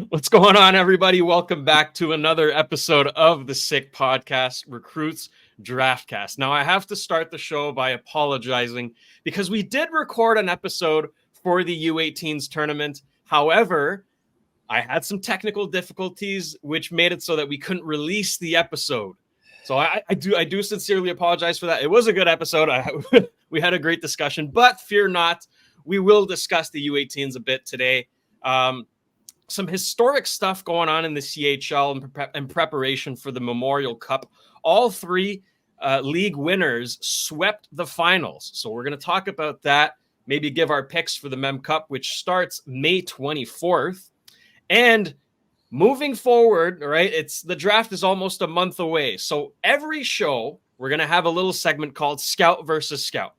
What's going on, everybody? Welcome back to another episode of the Sick Podcast, Recruits Draftcast. Now, I have to start the show by apologizing because we did record an episode for the U18s tournament. However, I had some technical difficulties, which made it so that we couldn't release the episode. So I do sincerely apologize for that. It was a good episode. We had a great discussion, but fear not, we will discuss the U18s a bit today. Some historic stuff going on in the CHL in preparation for the Memorial Cup. All three league winners swept the finals. So we're going to talk about that, maybe give our picks for the Mem Cup, which starts May 24th. And moving forward, right, the draft is almost a month away. So every show, we're going to have a little segment called Scout versus Scout.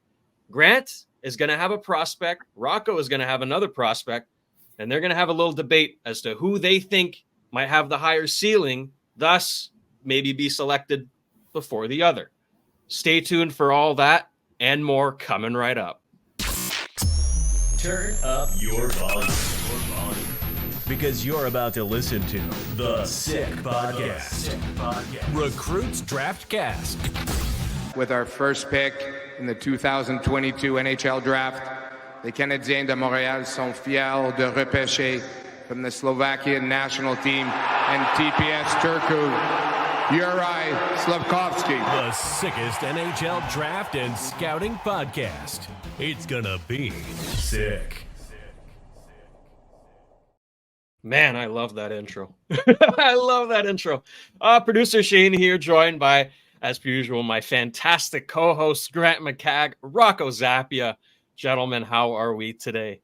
Grant is going to have a prospect. Rocco is going to have another prospect. And they're going to have a little debate as to who they think might have the higher ceiling, thus maybe be selected before the other. Stay tuned for all that and more coming right up. Turn up your volume. Because you're about to listen to the Sick Podcast. Recruits Draftcast. With our first pick in the 2022 NHL Draft, les Canadiens de Montréal sont fiers de repêcher from the Slovakian national team and TPS Turku, Juraj Slafkovsky. The sickest NHL draft and scouting podcast. It's gonna be sick. Man, I love that intro. I love that intro. Producer Shayne here, joined by, as per usual, my fantastic co-host Grant McCagg, Rocco Zappia. Gentlemen, how are we today?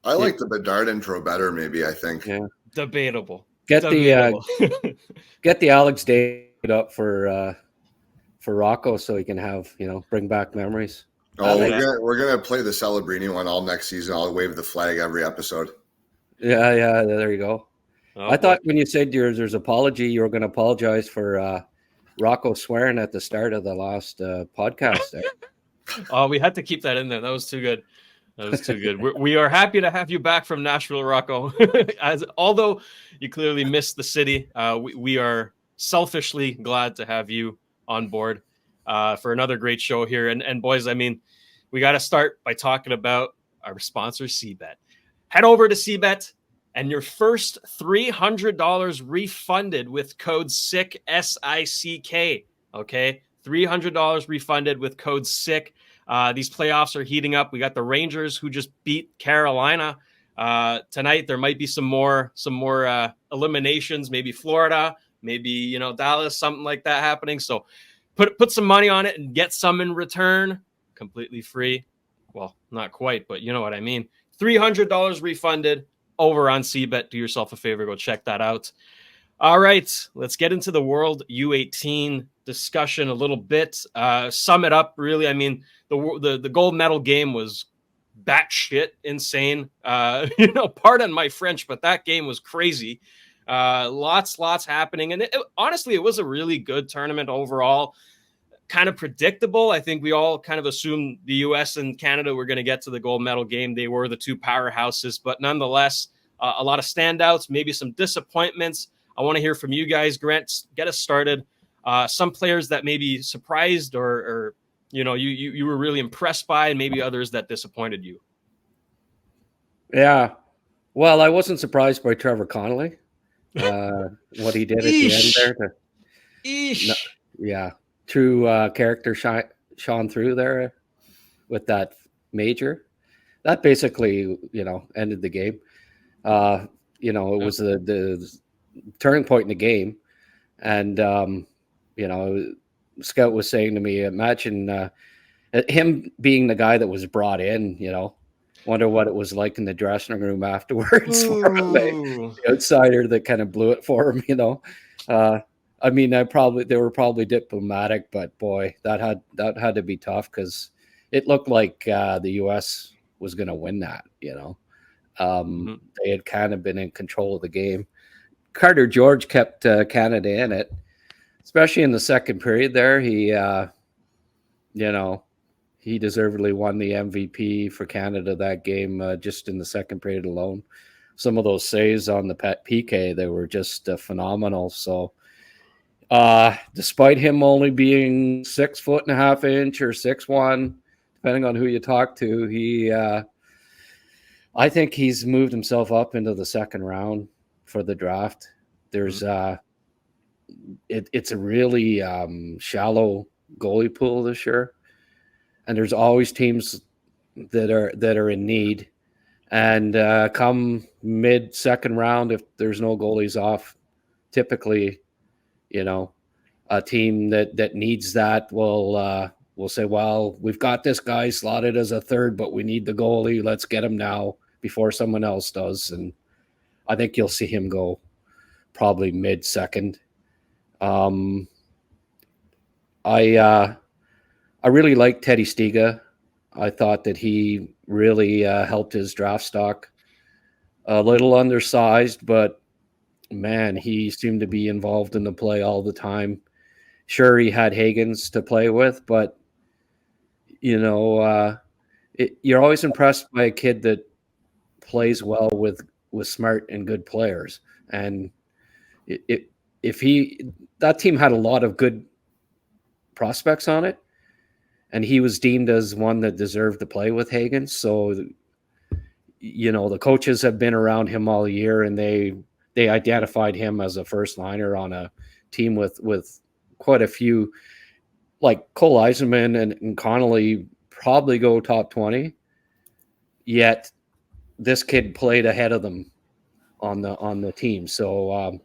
I like the Bedard intro better, maybe, I think. Yeah. Debatable. Get the Alex date up for Rocco so he can have, bring back memories. Oh, we're gonna play the Celebrini one all next season. I'll wave the flag every episode. Yeah, there you go. Oh, I thought when you said there's apology, you were going to apologize for Rocco swearing at the start of the last podcast there. Oh, we had to keep that in there. That was too good. We are happy to have you back from Nashville, Rocco. Although you clearly missed the city, we are selfishly glad to have you on board for another great show here. And boys, I mean, we got to start by talking about our sponsor, CBET. Head over to CBET and your first $300 refunded with code SICK, S-I-C-K. Okay, $300 refunded with code SICK. These playoffs are heating up. We got the Rangers who just beat Carolina tonight. There might be some more eliminations. Maybe Florida, maybe Dallas, something like that happening. So put some money on it and get some in return, completely free. Well, not quite, but you know what I mean. $300 refunded over on CBET. Do yourself a favor, go check that out. All right, let's get into the World U18 discussion a little bit. Sum it up, really. I mean, the gold medal game was batshit insane. Pardon my French, but that game was crazy. Lots happening. And honestly, it was a really good tournament overall. Kind of predictable. I think we all kind of assumed the U.S. and Canada were going to get to the gold medal game. They were the two powerhouses, but nonetheless, a lot of standouts, maybe some disappointments. I want to hear from you guys. Grant, get us started. Some players that maybe surprised or you were really impressed by, and maybe others that disappointed you. Yeah. Well, I wasn't surprised by Trevor Connolly. What he did at the end there. Yeah. True character shone through there with that major. That basically, ended the game. It was the turning point in the game. And, Scout was saying to me, imagine him being the guy that was brought in, wonder what it was like in the dressing room afterwards. For him, the outsider that kind of blew it for him, I mean, they were probably diplomatic, but boy, that had to be tough because it looked like the U.S. was going to win that. They had kind of been in control of the game. Carter George kept Canada in it, especially in the second period. There, he deservedly won the MVP for Canada that game just in the second period alone. some of those saves on the PK, they were just phenomenal. So despite him only being 6'1.5" or 6'1", depending on who you talk to, I think he's moved himself up into the second round for the draft. There's it's a really shallow goalie pool this year, and there's always teams that are in need. And come mid-second round, if there's no goalies off, typically, a team that needs that will say, well, we've got this guy slotted as a third, but we need the goalie. Let's get him now before someone else does. And I think you'll see him go probably mid-second. I really like Teddy Stiga. I thought that he really helped his draft stock. A little undersized, but man, he seemed to be involved in the play all the time. Sure, he had Higgins to play with, but you're always impressed by a kid that plays well with smart and good players. And that team had a lot of good prospects on it, and he was deemed as one that deserved to play with Higgins. So, the coaches have been around him all year, and they identified him as a first liner on a team with quite a few, like Cole Eisenman and Connolly probably go top 20. Yet this kid played ahead of them on the team. So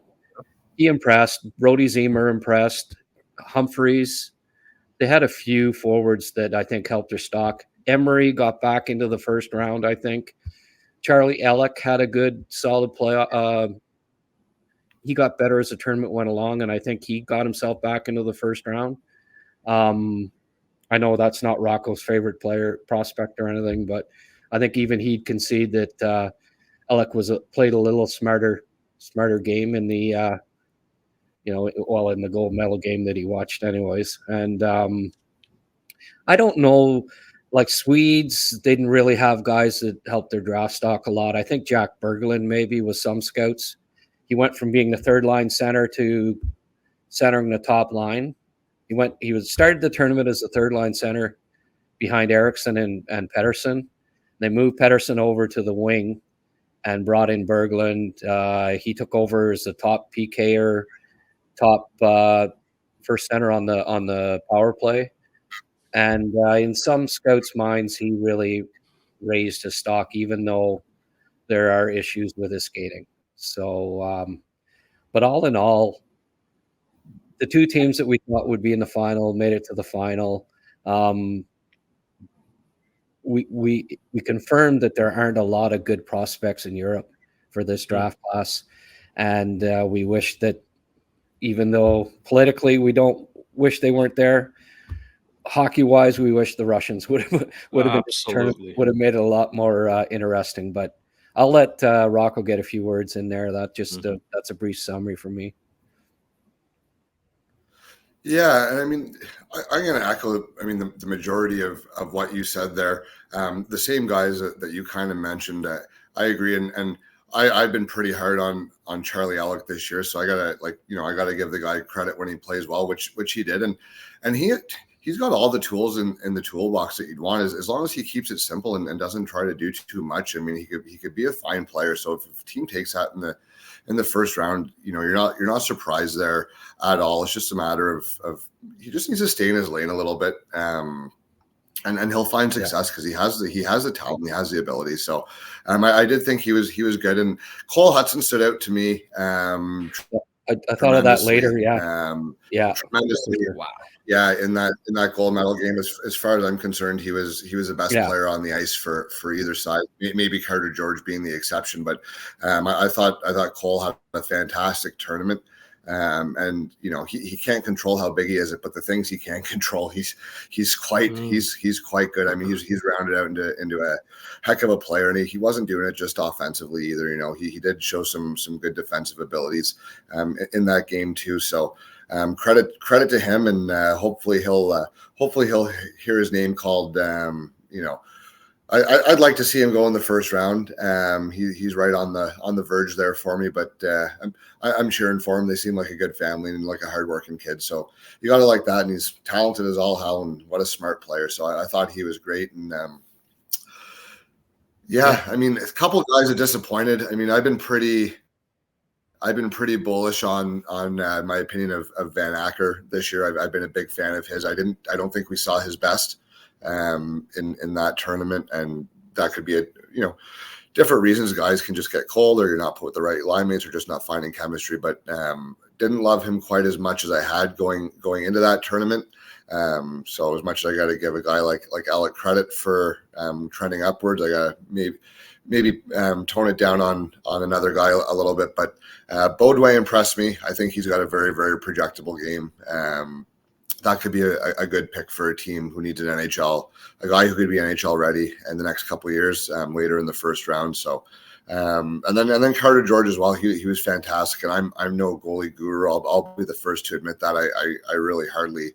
he impressed. Brody Zemer impressed. Humphreys. They had a few forwards that I think helped their stock. Emery got back into the first round, I think. Charlie Ellick had a good, solid play. He got better as the tournament went along, and I think he got himself back into the first round. I know that's not Rocco's favorite player prospect or anything, but I think even he'd concede that Ellick played a little smarter game in the in the gold medal game that he watched anyways. And I don't know, like Swedes didn't really have guys that helped their draft stock a lot. I think Jack Berglund maybe with some scouts. He went from being the third line center to centering the top line. He started the tournament as the third line center behind Eriksson and Pettersson. They moved Pettersson over to the wing and brought in Berglund. He took over as the top PKer, top first center on the power play. And in some scouts' minds, he really raised his stock, even though there are issues with his skating. So, but all in all, the two teams that we thought would be in the final made it to the final. We confirmed that there aren't a lot of good prospects in Europe for this draft class, and we wish that, even though politically we don't wish they weren't there, hockey-wise, we wish the Russians would have made it a lot more interesting. But I'll let Rocco get a few words in there. That's a brief summary for me. Yeah, and I mean, I'm going to echo, the majority of what you said there. The same guys that you kind of mentioned, I agree. And I've been pretty hard on Charlie Ellick this year. So I gotta give the guy credit when he plays well, which he did. And he's got all the tools in the toolbox that you'd want, as long as he keeps it simple and doesn't try to do too much. I mean, he could be a fine player. So if a team takes that in the first round, you're not surprised there at all. It's just a matter of he just needs to stay in his lane a little bit, and he'll find success because he has the talent, he has the ability. So I did think he was good, and Cole Hudson stood out to me. I thought of that later. Yeah. Tremendously. Wow. Yeah, in that gold medal game, as far as I'm concerned, he was the best player on the ice for either side. Maybe Carter George being the exception, but I thought Cole had a fantastic tournament. And he can't control how big he is, but the things he can control, he's quite good. I mean, he's rounded out into a heck of a player, and he wasn't doing it just offensively either. He did show some good defensive abilities in that game too. So credit to him, and hopefully he'll hear his name called I'd like to see him go in the first round. He's right on the verge there for me, but I'm cheering for him. They seem like a good family and like a hardworking kid. So you got to like that. And he's talented as all hell, and what a smart player. So I thought he was great. And I mean, a couple of guys are disappointed. I mean, I've been pretty bullish on my opinion of Van Acker this year. I've been a big fan of his. I don't think we saw his best in that tournament, and that could be different reasons. Guys can just get cold, or you're not put with the right line mates, or just not finding chemistry. But didn't love him quite as much as I had going into that tournament. So as much as I got to give a guy like Alec credit for trending upwards, I got to maybe tone it down on another guy a little bit. But Beaudoin impressed me. I think he's got a very, very projectable game. That could be a good pick for a team who needs an NHL, a guy who could be NHL ready in the next couple of years, later in the first round. So, and then Carter George as well. He was fantastic, and I'm no goalie guru. I'll be the first to admit that I really hardly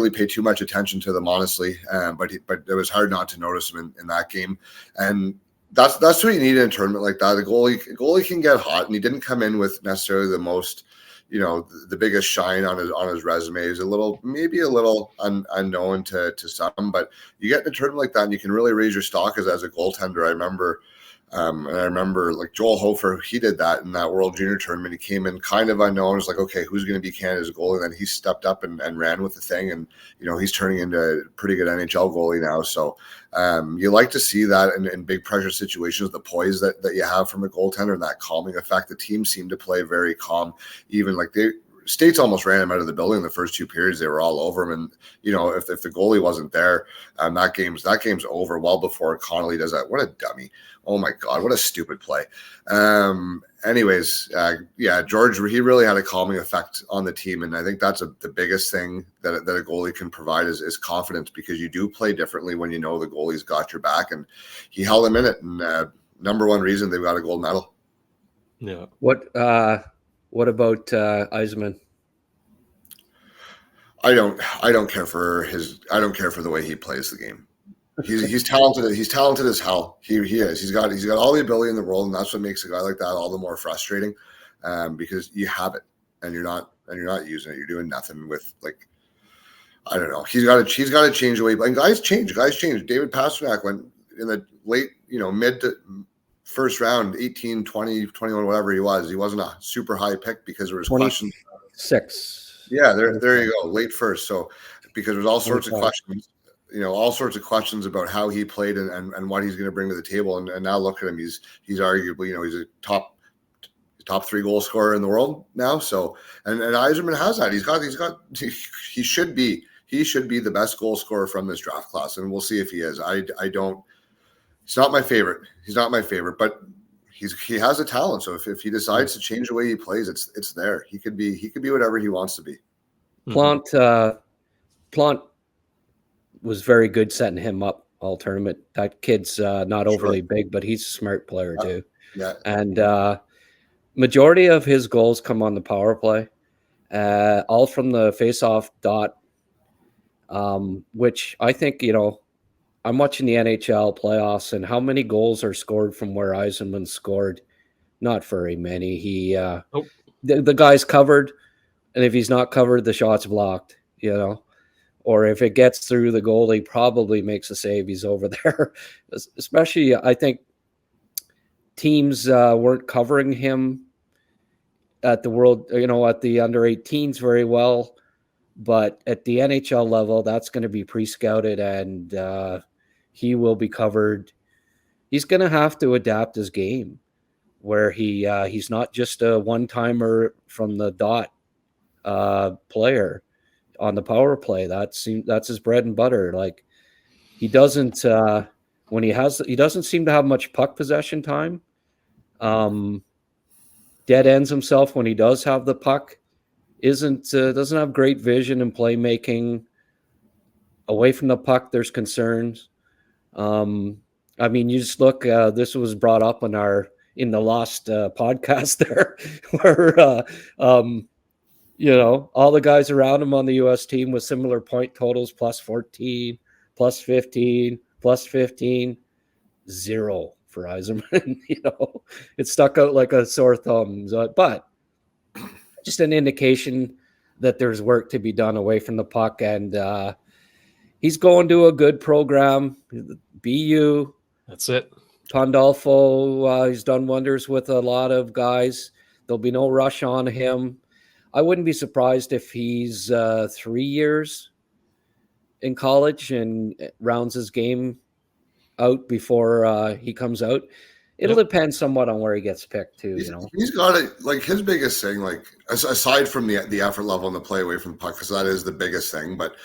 pay too much attention to them, honestly. But it was hard not to notice him in that game, and that's what you need in a tournament like that. A goalie can get hot, and he didn't come in with necessarily the most, the biggest shine on his resume. Is maybe a little unknown to some, but you get in a tournament like that, and you can really raise your stock as a goaltender. I remember like Joel Hofer, he did that in that World Junior tournament. He came in kind of unknown. It's like, okay, who's going to be Canada's goalie? And then he stepped up and ran with the thing, and he's turning into a pretty good NHL goalie now. So you like to see that in big pressure situations, the poise that you have from a goaltender and that calming effect. The team seemed to play very calm, even like States almost ran him out of the building in the first two periods. They were all over him, and if the goalie wasn't there, that game's over well before Connolly does that. What a dummy! Oh my God, what a stupid play. Anyways, George, he really had a calming effect on the team, and I think that's the biggest thing that a goalie can provide is confidence, because you do play differently when the goalie's got your back, and he held him in it. And number one reason they've got a gold medal. Yeah. What about Yzerman? I don't care for the way he plays the game. He's talented. He's talented as hell. He is. He's got all the ability in the world, and that's what makes a guy like that all the more frustrating. Because you have it, and you're not using it. You're doing nothing with, like, I don't know. He's got to change the way. And guys change. David Pastrnak went in the late, mid to first round, 18, 20, 21, whatever he was. He wasn't a super high pick because there was questions. 26. Yeah, there you go. Late first. So because there's all sorts of questions, all sorts of questions about how he played and what he's going to bring to the table. And now look at him. He's arguably, he's a top three goal scorer in the world now. So and Yzerman has that. He should be the best goal scorer from this draft class, and we'll see if he is. He's not my favorite. But he has a talent. So if he decides to change the way he plays, it's there. He could be whatever he wants to be. Plant was very good setting him up all tournament. That kid's not overly big, but he's a smart player too. Yeah. And majority of his goals come on the power play, all from the face-off dot, which I think, I'm watching the NHL playoffs, and how many goals are scored from where Yzerman scored? Not very many. The guy's covered, and if he's not covered, the shot's blocked, or if it gets through the goalie, probably makes a save. He's over there. Especially, I think teams weren't covering him at the at the under 18s very well, but at the NHL level, that's going to be pre-scouted, and he will be covered. He's going to have to adapt his game, where he's not just a one-timer from the dot player on the power play. That's his bread and butter. Like, he doesn't he doesn't seem to have much puck possession time. Dead ends himself when he does have the puck. Doesn't have great vision and playmaking. Away from the puck, there's concerns. I mean, you just look. This was brought up in the Lost podcast there, where all the guys around him on the U.S. team with similar point totals, plus 14, plus 15, plus 15. 0 for Yzerman. It stuck out like a sore thumb. But just an indication that there's work to be done away from the puck, and he's going to a good program. BU. That's it. Pandolfo, he's done wonders with a lot of guys. There'll be no rush on him. I wouldn't be surprised if he's 3 years in college and rounds his game out before he comes out. It'll depend somewhat on where he gets picked too. He's got it. Like his biggest thing, like aside from the effort level and the play away from the puck, because that is the biggest thing. But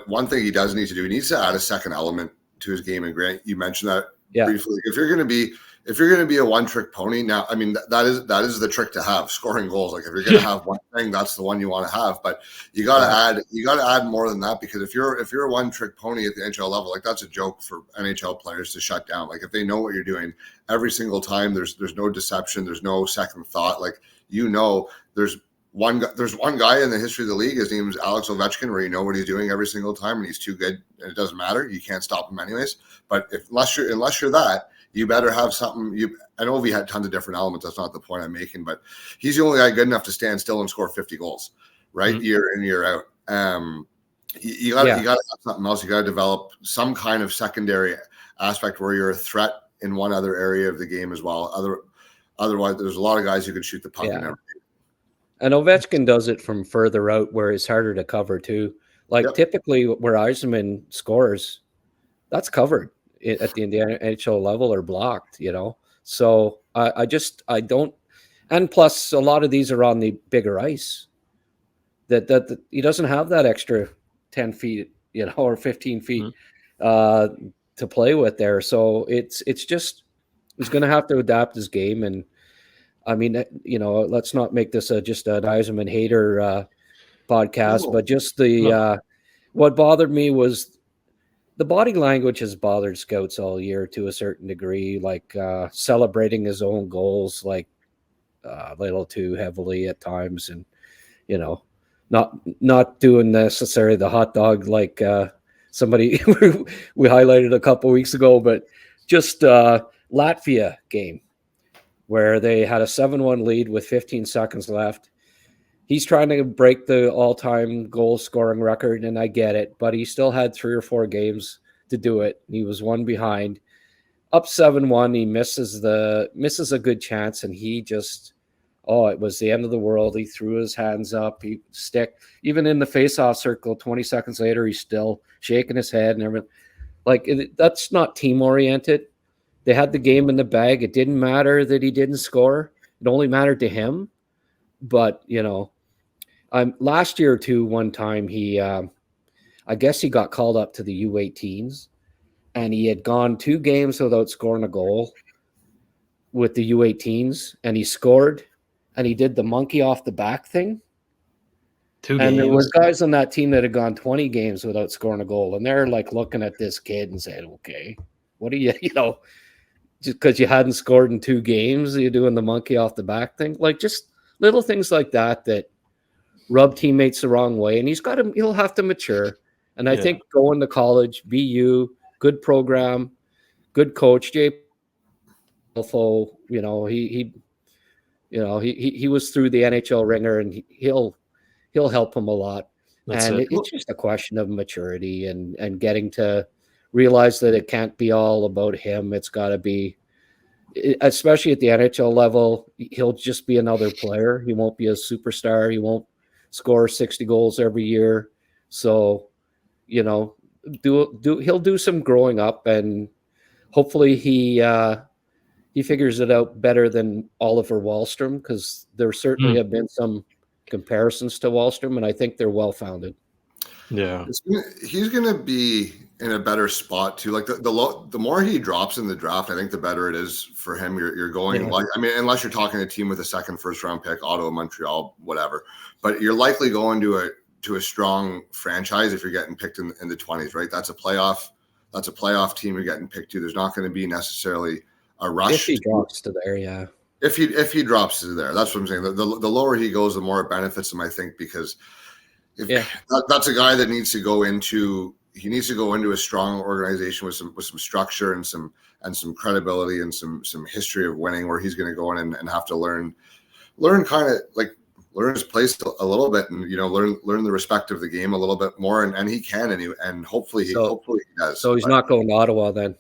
one thing he does need to do, he needs to add a second element to his game. And Grant, you mentioned that briefly. If you're going to be a one-trick pony, now I mean that is the trick to have, scoring goals. Like if you're going to have one thing, that's the one you want to have. But you got to add more than that, because if you're a one-trick pony at the NHL level, like that's a joke for NHL players to shut down. Like if they know what you're doing every single time, there's no deception, there's no second thought. Like there's one guy in the history of the league. His name is Alex Ovechkin, where you know what he's doing every single time, and he's too good, and it doesn't matter. You can't stop him anyways. But unless you're that, you better have something. I know we had tons of different elements. That's not the point I'm making, but he's the only guy good enough to stand still and score 50 goals, right? Mm-hmm. Year in, year out. You got to have something else. You got to develop some kind of secondary aspect where you're a threat in one other area of the game as well. Otherwise, there's a lot of guys who can shoot the puck and everything. And Ovechkin does it from further out where it's harder to cover too. Like typically where Yzerman scores, that's covered at the NHL level or blocked, So I don't, and plus a lot of these are on the bigger ice. That he doesn't have that extra 10 feet, or 15 feet to play with there. So it's just he's going to have to adapt his game. And I mean, let's not make this just an Yzerman hater podcast, but just what bothered me was the body language has bothered scouts all year to a certain degree, like celebrating his own goals, like a little too heavily at times, and not doing necessarily the hot dog like somebody we highlighted a couple weeks ago, but just Latvia game where they had a 7-1 lead with 15 seconds left. He's trying to break the all-time goal scoring record, and I get it, but he still had 3 or 4 games to do it. He was one behind. Up 7-1, he misses a good chance, and he just, it was the end of the world. He threw his hands up. Even in the face-off circle, 20 seconds later, he's still shaking his head and everything. Like, that's not team-oriented. They had the game in the bag. It didn't matter that he didn't score. It only mattered to him. But, last year too, one time he, I guess he got called up to the U18s, and he had gone 2 games without scoring a goal with the U18s, and he scored, and he did the monkey off the back thing. 2 games. And there was guys on that team that had gone 20 games without scoring a goal, and they're like looking at this kid and saying, okay, what are you, just because you hadn't scored in 2 games, you're doing the monkey off the back thing? Like just little things like that rub teammates the wrong way, and he'll have to mature. And I think going to college, BU, good program, good coach, Jay Pelfo, he was through the NHL ringer, and he'll help him a lot. It's just a question of maturity and getting to realize that it can't be all about him. It's got to be, especially at the NHL level, he'll just be another player. He won't be a superstar. He won't score 60 goals every year. So, he'll do some growing up, and hopefully he figures it out better than Oliver Wahlstrom, because there certainly have been some comparisons to Wahlstrom, and I think they're well-founded. Yeah. He's going to be in a better spot too. Like the more he drops in the draft, I think the better it is for him. You're going, unless you're talking a team with a second first-round pick, Ottawa, Montreal, whatever, but you're likely going to a strong franchise if you're getting picked in the 20s, right? That's a playoff team you're getting picked to. There's not going to be necessarily a rush. If he drops to there, yeah. If he drops to there, that's what I'm saying. The lower he goes, the more it benefits him, I think, because that's a guy that needs to go into he needs to go into a strong organization with some structure and some credibility and some history of winning, where he's going to go in and have to learn kind of like learn his place a little bit, and learn the respect of the game a little bit more, and he can, and hopefully he does. So he's not going to Ottawa then.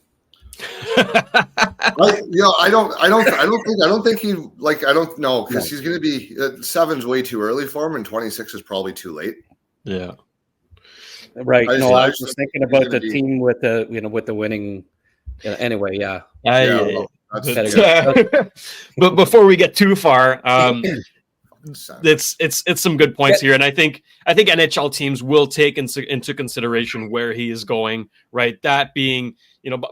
I don't think he I don't know, because he's going to be 7's way too early for him, and 26 is probably too late. Yeah, right. I was just thinking about the team with the with the winning. Anyway, yeah. But before we get too far, it's some good points here, and I think NHL teams will take into consideration where he is going. Right, that being,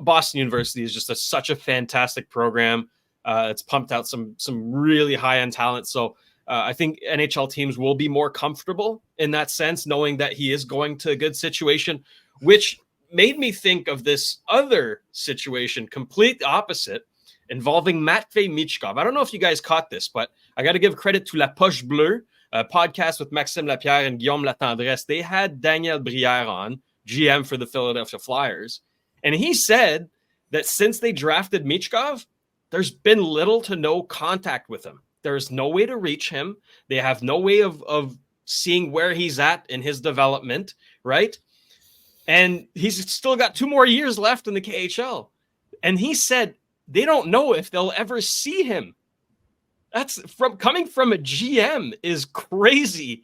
Boston University is just such a fantastic program. It's pumped out some really high end talent. So I think NHL teams will be more comfortable in that sense, knowing that he is going to a good situation, which made me think of this other situation, complete opposite, involving Matvei Michkov. I don't know if you guys caught this, but I got to give credit to La Poche Bleue, a podcast with Maxime Lapierre and Guillaume Latendresse. They had Daniel Brière on, GM for the Philadelphia Flyers, and he said that since they drafted Michkov, there's been little to no contact with him. There's no way to reach him. They have no way of seeing where he's at in his development, right? And he's still got 2 more years left in the KHL. And he said they don't know if they'll ever see him. That's coming from a GM is crazy.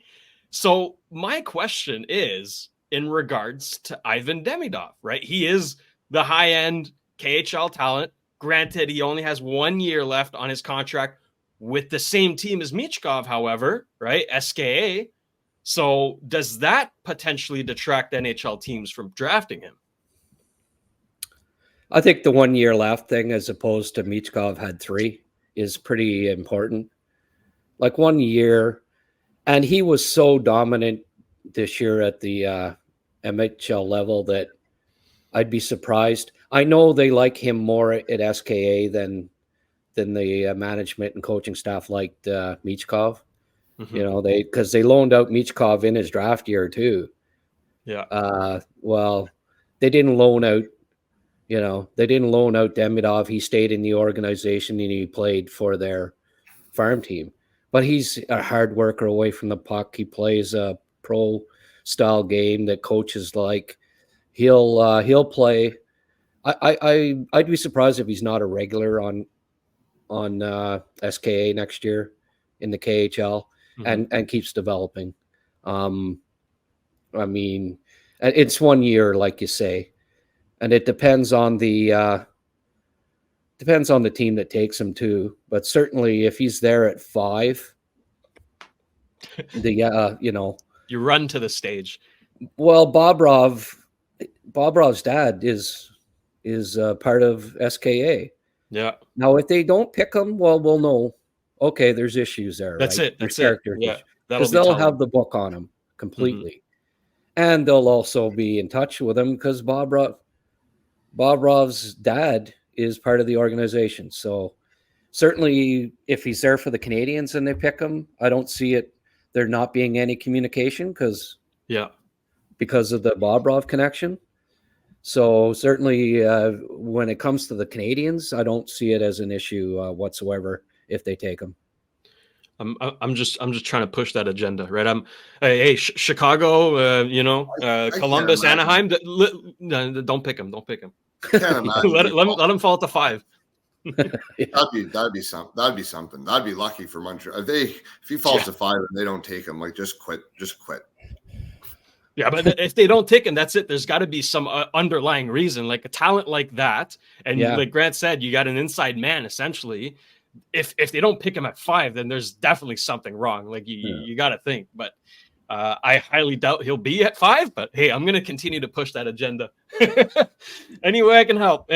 So my question is in regards to Ivan Demidov, right? He is the high-end KHL talent. Granted, he only has 1 year left on his contract with the same team as Michkov, however, right? SKA. So does that potentially detract NHL teams from drafting him? I think the 1 year left thing, as opposed to Michkov had 3, is pretty important. Like 1 year, and he was so dominant this year at the MHL level that I'd be surprised. I know they like him more at SKA than the management and coaching staff liked Michkov. Mm-hmm. Because they loaned out Michkov in his draft year too. Yeah. Well, they didn't loan out. They didn't loan out Demidov. He stayed in the organization and he played for their farm team. But he's a hard worker away from the puck. He plays a pro style game that coaches like. He'll play. I'd be surprised if he's not a regular on SKA next year in the KHL. Mm-hmm. and keeps developing. I mean, it's 1 year, like you say, and it depends on the team that takes him too. But certainly, if he's there at 5, you run to the stage. Well, Bobrov's dad is part of SKA. Yeah. Now, if they don't pick him, well, we'll know. Okay, there's issues there. That's right? it. That's it. Yeah, because they'll have the book on him completely, and they'll also be in touch with him because Bobrov's dad is part of the organization. So certainly, if he's there for the Canadiens and they pick him, I don't see there not being any communication because of the Bobrov connection. So certainly, when it comes to the Canadiens, I don't see it as an issue whatsoever if they take him. I'm just trying to push that agenda, right? Chicago, Columbus, Anaheim. Don't pick him. Don't pick him. let him fall to 5. That'd be something. That'd be lucky for Montreal. If he falls to 5 and they don't take him, just quit. Yeah, but if they don't take him, that's it. There's got to be some underlying reason, like a talent like that. And like Grant said, you got an inside man essentially. If they don't pick him at 5, then there's definitely something wrong. Like you got to think. But I highly doubt he'll be at 5. But hey, I'm going to continue to push that agenda any way I can help.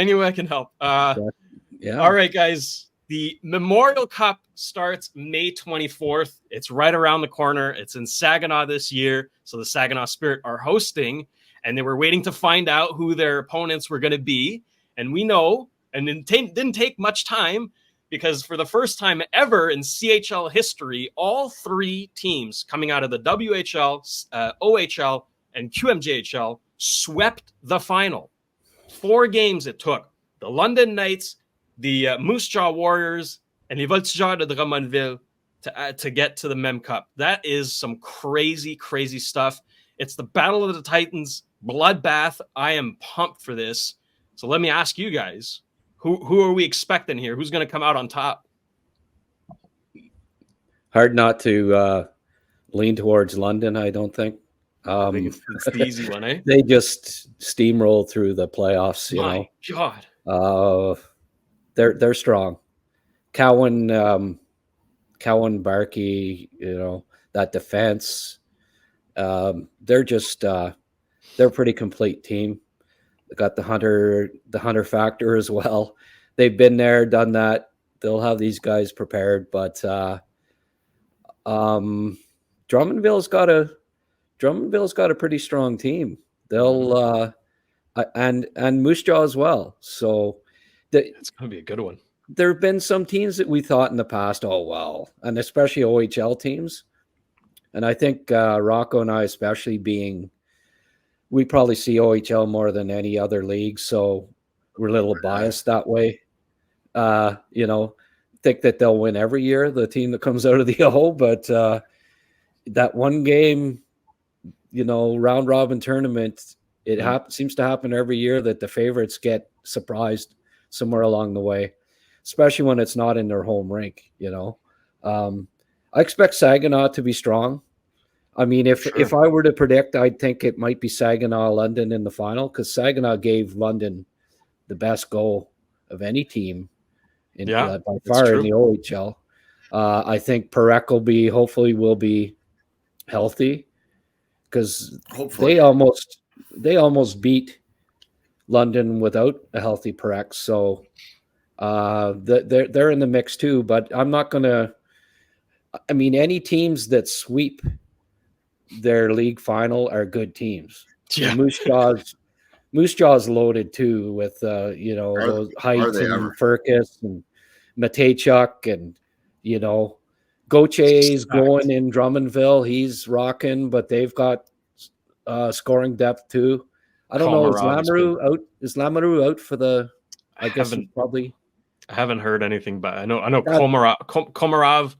All right, guys. The Memorial Cup starts May 24th. It's right around the corner. It's in Saginaw this year. So the Saginaw Spirit are hosting, and they were waiting to find out who their opponents were going to be. And we know, and it didn't take much time, because for the first time ever in CHL history, all 3 teams coming out of the WHL, OHL, and QMJHL swept the final. 4 games it took. The London Knights, the Moose Jaw Warriors, and les Voltigeurs de Drummondville to get to the Mem Cup. That is some crazy, crazy stuff. It's the Battle of the Titans, bloodbath. I am pumped for this. So let me ask you guys, who are we expecting here? Who's going to come out on top? Hard not to lean towards London, I don't think. I think it's the easy one, eh? They just steamroll through the playoffs, you My know. God. They're strong. Cowan, Barkey, you know, that defense. They're just they're a pretty complete team. They got the hunter factor as well. They've been there, done that. They'll have these guys prepared, but Drummondville's got a pretty strong team. They'll and Moose Jaw as well. So it's going to be a good one. There have been some teams that we thought in the past, oh well, and especially OHL teams. And I think Rocco and I, especially we probably see OHL more than any other league, so we're a little biased that way. You know, think that they'll win every year, the team that comes out of the O, but that one game, you know, round robin tournament, it seems to happen every year that the favorites get surprised somewhere along the way, especially when it's not in their home rink, you know. I expect Saginaw to be strong. I mean, if I were to predict, I'd think it might be Saginaw-London in the final, because Saginaw gave London the best go of any team by far in the OHL. I think Perek hopefully will be healthy, because they almost beat London without a healthy Perek. So they're in the mix too. But I'm not going to. I mean, any teams that sweep their league final are good teams. Yeah. Moose Jaw's loaded too with those Heights and Furcus and Matejchuk, and you know, Gautier's going in Drummondville. He's rocking, but they've got scoring depth too. I don't know. Is Lamoureux out? Is Lamoureux out for the? I guess probably. I haven't heard anything, but I know Komarov.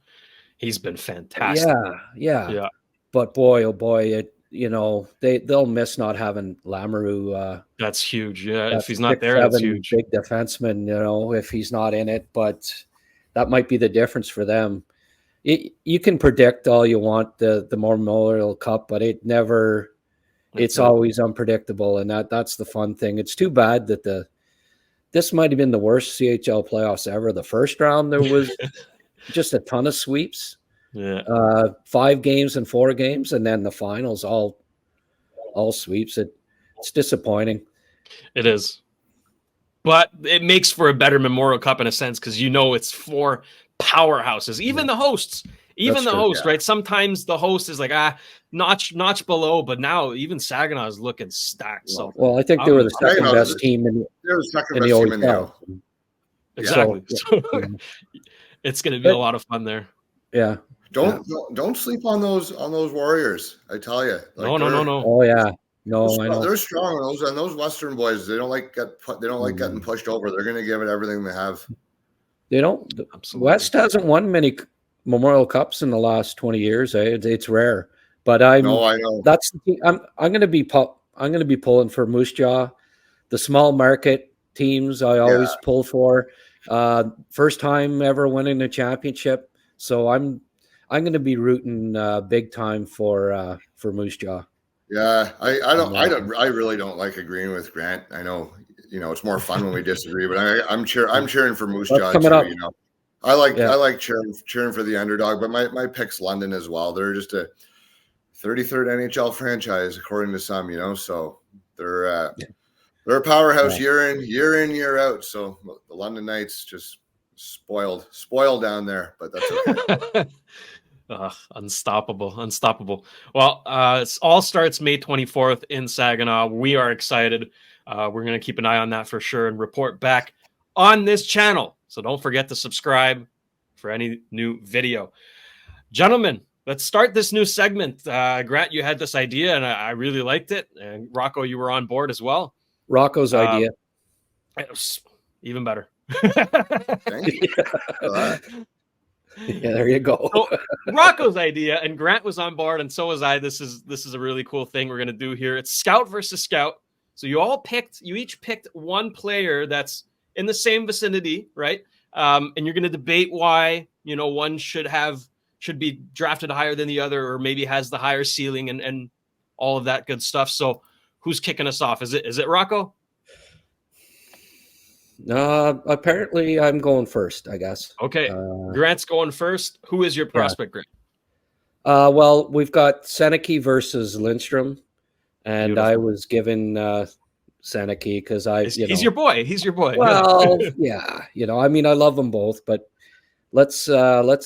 He's been fantastic. Yeah. But boy, oh boy, they'll miss not having Lamoureux. That's huge. Yeah, if he's not there, that's huge. Big defenseman, you know, if he's not in it, but that might be the difference for them. You can predict all you want the Memorial Cup, but it's always unpredictable, and that's the fun thing. It's too bad that this might have been the worst CHL playoffs ever. The first round there was just a ton of sweeps. Yeah. 5 games and 4 games, and then the finals all sweeps. It's disappointing. It is. But it makes for a better Memorial Cup in a sense, because it's 4 powerhouses. Even the hosts. Right? Sometimes the host is like, notch below, but now even Saginaw is looking stacked. So I think they were the second best team in the OHL. Exactly. So, it's going to be a lot of fun there. Yeah. Don't sleep on those Warriors. I tell you. Like no. Oh yeah. They're strong. And those Western boys, they don't like getting pushed over. They're going to give it everything they have. They don't. Absolutely. West hasn't won many Memorial Cups in the last 20 years. It's rare. But I know. That's I'm going to be pulling for Moose Jaw, the small market teams. I always pull for. First time ever winning a championship. So I'm going to be rooting big time for Moose Jaw. Yeah, I really don't like agreeing with Grant. I know, it's more fun when we disagree, but I'm cheering for Moose Jaw too. I like cheering for the underdog, but my pick's London as well. They're just a 33rd NHL franchise according to some, so they're a powerhouse year in year out. So the London Knights just spoiled down there, but that's okay. Unstoppable. Well, it all starts May 24th in Saginaw. We are excited. We're going to keep an eye on that for sure and report back on this channel. So don't forget to subscribe for any new video. Gentlemen, let's start this new segment. Grant, you had this idea, and I really liked it. And Rocco, you were on board as well. Rocco's idea. It was even better. Thank you. Yeah, there you go. So, Rocco's idea, and Grant was on board, and so was I. This is a really cool thing we're gonna do here. It's Scout versus Scout. So you each picked one player that's in the same vicinity, right? And you're gonna debate why one should be drafted higher than the other, or maybe has the higher ceiling and all of that good stuff. So who's kicking us off? Is it Rocco? Apparently I'm going first, I guess. Okay. Grant's going first. Who is your prospect, Grant? Well, we've got Sennecke versus Lindstrom, and Beautiful. I was given Sennecke because he's your boy. He's your boy. Well, yeah, I mean, I love them both, but let's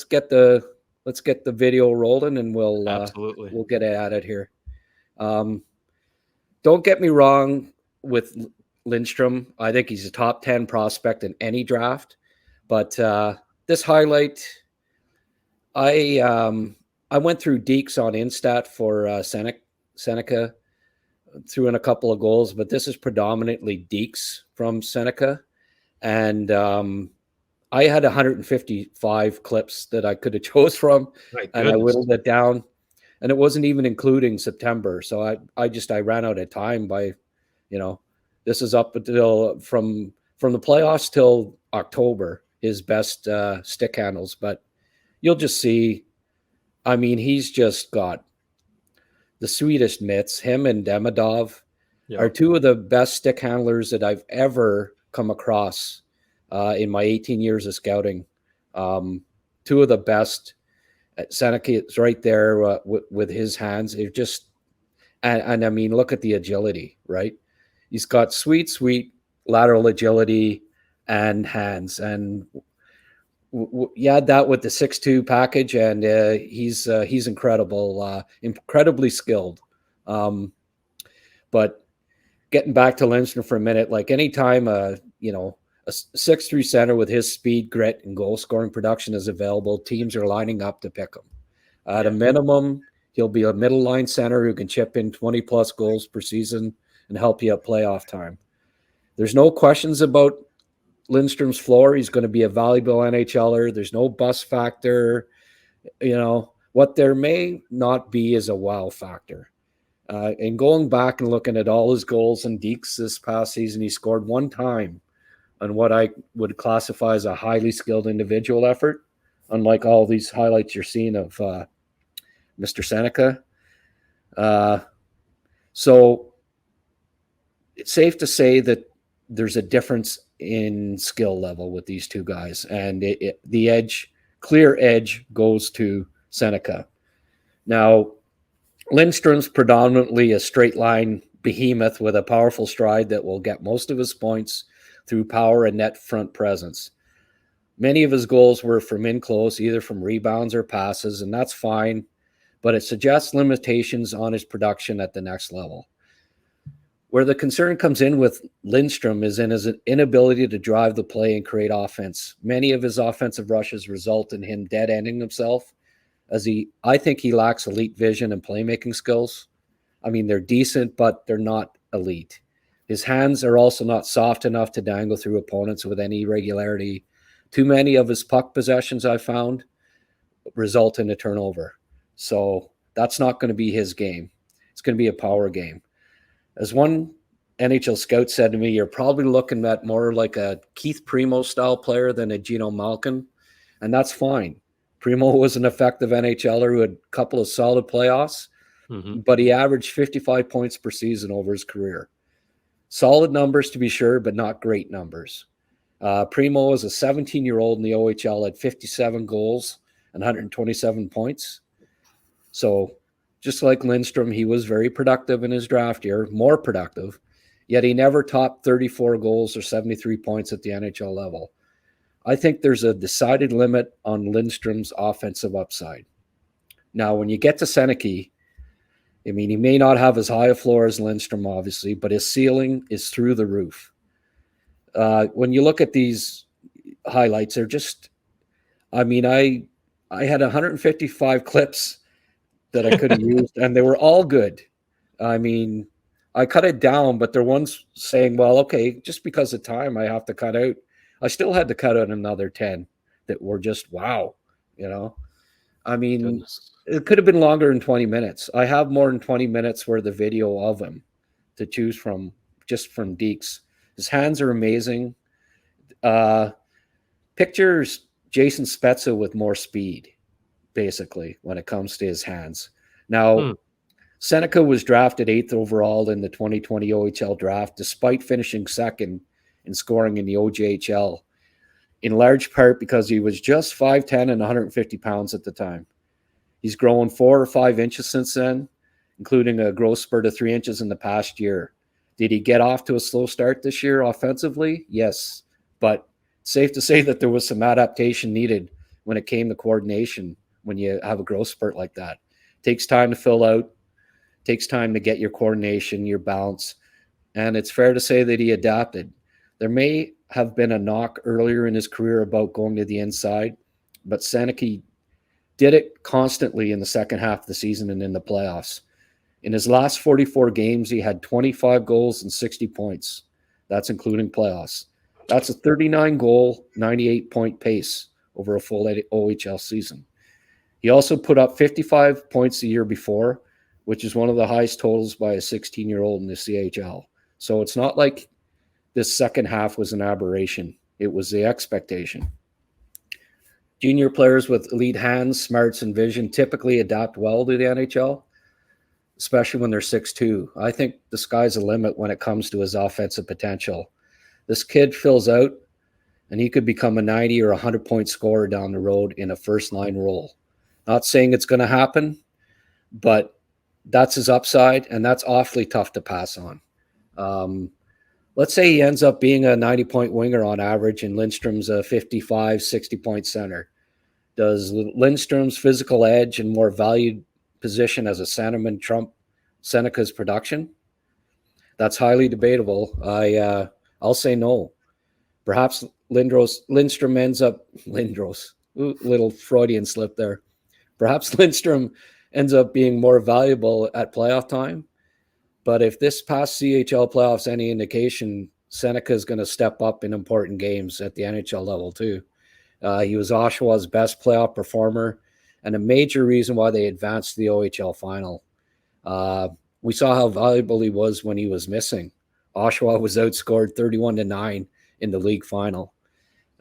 get the video rolling, and Absolutely. we'll get at it here. Don't get me wrong with Lindstrom. I think he's a top 10 prospect in any draft, but this highlight, I went through Deeks on Instat for Sennecke, threw in a couple of goals, but this is predominantly Deeks from Sennecke, and I had 155 clips that I could have chose from, and I whittled it down, and it wasn't even including September. So I ran out of time by, this is up until from the playoffs till October, his best stick handles. But you'll just see, I mean, he's just got the sweetest mitts. Him and Demidov are two of the best stick handlers that I've ever come across in my 18 years of scouting. Two of the best. Sennecke is right there with his hands. It just, and I mean, look at the agility, right? He's got sweet lateral agility and hands, and you add that with the 6'2" package, and he's incredible, incredibly skilled. But getting back to Lindstrom for a minute, like anytime a 6'3" center with his speed, grit, and goal scoring production is available, teams are lining up to pick him. At a minimum, he'll be a middle line center who can chip in 20 plus goals per season and help you at playoff time. There's no questions about Lindstrom's floor. He's going to be a valuable NHLer. There's no bust factor. What there may not be is a wow factor. And going back and looking at all his goals and Deeks this past season, he scored one time on what I would classify as a highly skilled individual effort, unlike all these highlights you're seeing of Mr. Sennecke. So it's safe to say that there's a difference in skill level with these two guys, and the clear edge goes to Sennecke. Now, Lindstrom's predominantly a straight line behemoth with a powerful stride that will get most of his points through power and net front presence. Many of his goals were from in close, either from rebounds or passes, and that's fine, but it suggests limitations on his production at the next level. Where the concern comes in with Lindstrom is in his inability to drive the play and create offense. Many of his offensive rushes result in him dead-ending himself, as I think he lacks elite vision and playmaking skills. I mean, they're decent, but they're not elite. His hands are also not soft enough to dangle through opponents with any regularity. Too many of his puck possessions, I found, result in a turnover. So that's not going to be his game. It's going to be a power game. As one NHL scout said to me, you're probably looking at more like a Keith Primo style player than a Gino Malkin, and that's fine. Primo was an effective NHLer who had a couple of solid playoffs, but he averaged 55 points per season over his career. Solid numbers to be sure, but not great numbers. Primo is a 17-year-old in the OHL at 57 goals and 127 points. So just like Lindstrom, he was very productive in his draft year, more productive, yet he never topped 34 goals or 73 points at the NHL level. I think there's a decided limit on Lindstrom's offensive upside. Now, when you get to Sennecke, I mean, he may not have as high a floor as Lindstrom, obviously, but his ceiling is through the roof. When you look at these highlights, they're just, I mean, I had 155 clips that I could have used, and they were all good. I mean, I cut it down, but there one's saying, well, okay, just because of time, I have to cut out. I still had to cut out another 10 that were just wow, you know. I mean, Goodness. it could have been longer than 20 minutes. I have more than 20 minutes worth of video of him to choose from, just from Deeks. His hands are amazing. Pictures Jason Spezza with more speed, basically, when it comes to his hands. Now, Sennecke was drafted 8th overall in the 2020 OHL draft, despite finishing second in scoring in the OJHL, in large part because he was just 5'10" and 150 pounds at the time. He's grown 4 or 5 inches since then, including a growth spurt of 3 inches in the past year. Did he get off to a slow start this year offensively? Yes, but safe to say that there was some adaptation needed when it came to coordination when you have a growth spurt like that. It takes time to fill out, takes time to get your coordination, your balance, and it's fair to say that he adapted. There may have been a knock earlier in his career about going to the inside, but Sennecke did it constantly in the second half of the season and in the playoffs. In his last 44 games, he had 25 goals and 60 points. That's including playoffs. That's a 39-goal, 98-point pace over a full OHL season. He also put up 55 points the year before, which is one of the highest totals by a 16-year-old in the CHL. So it's not like this second half was an aberration. It was the expectation. Junior players with elite hands, smarts, and vision typically adapt well to the NHL, especially when they're 6'2". I think the sky's the limit when it comes to his offensive potential. This kid fills out, and he could become a 90 or 100-point scorer down the road in a first-line role. Not saying it's going to happen, but that's his upside, and that's awfully tough to pass on. Let's say he ends up being a 90-point winger on average, and Lindstrom's a 55, 60-point center. Does Lindstrom's physical edge and more valued position as a centerman trump Sennecke's production? That's highly debatable. I'll say no. Perhaps Lindstrom ends up little Freudian slip there. Perhaps Lindstrom ends up being more valuable at playoff time. But if this past CHL playoffs any indication, Sennecke is going to step up in important games at the NHL level too. He was Oshawa's best playoff performer and a major reason why they advanced to the OHL final. We saw how valuable he was when he was missing. Oshawa was outscored 31-9 in the league final.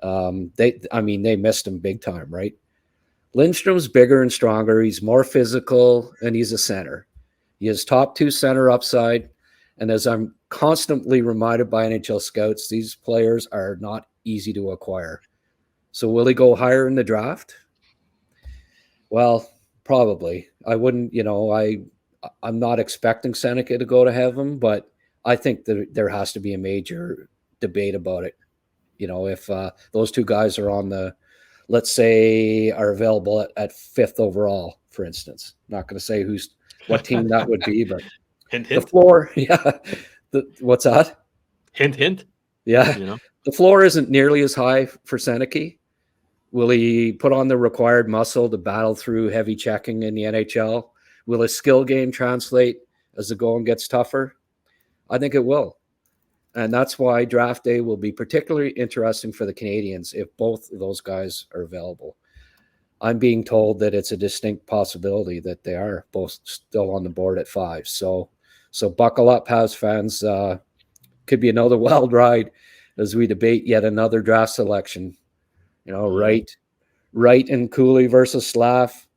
They missed him big time, right? Lindstrom's bigger and stronger. He's more physical, and he's a center. He has top 2 center upside. And as I'm constantly reminded by NHL scouts, these players are not easy to acquire. So will he go higher in the draft? Well, probably. I wouldn't, I'm not expecting Sennecke to go to heaven, but I think that there has to be a major debate about it. If those two guys are on let's say, are available at 5th overall, for instance. I'm not going to say what team that would be, but hint. The floor, yeah. What's that? Hint. Yeah. The floor isn't nearly as high for Sennecke. Will he put on the required muscle to battle through heavy checking in the NHL? Will his skill game translate as the going gets tougher? I think it will. And that's why draft day will be particularly interesting for the Canadiens if both of those guys are available. I'm being told that it's a distinct possibility that they are both still on the board at 5. So buckle up, Habs fans. Could be another wild ride as we debate yet another draft selection. Wright and Cooley versus Slav,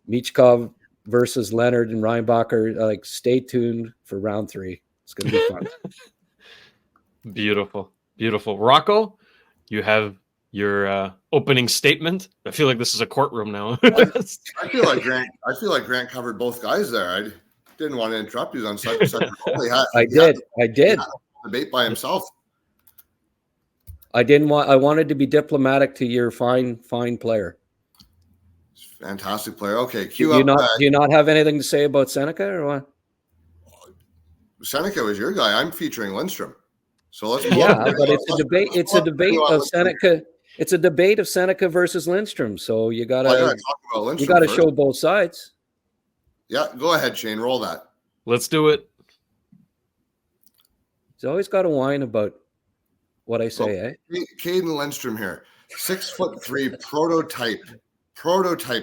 Michkov versus Leonard and Reinbacher. Stay tuned for round 3. It's going to be fun. Beautiful. Rocco, you have your opening statement. I feel like this is a courtroom now. I feel like Grant covered both guys there. I didn't want to interrupt you on such a I did. Debate by himself. I wanted to be diplomatic to your fine player. Fantastic player. Okay, do you not have anything to say about Sennecke or what? Sennecke was your guy. I'm featuring Lindstrom. So let's but it's a debate. It's a debate of Sennecke. It's a debate of Sennecke versus Lindstrom. So you gotta talk about Lindstrom. You gotta show both sides. Yeah, go ahead, Shayne. Roll that. Let's do it. He's always got to whine about what I say, eh? Caden Lindstrom here, 6'3", prototype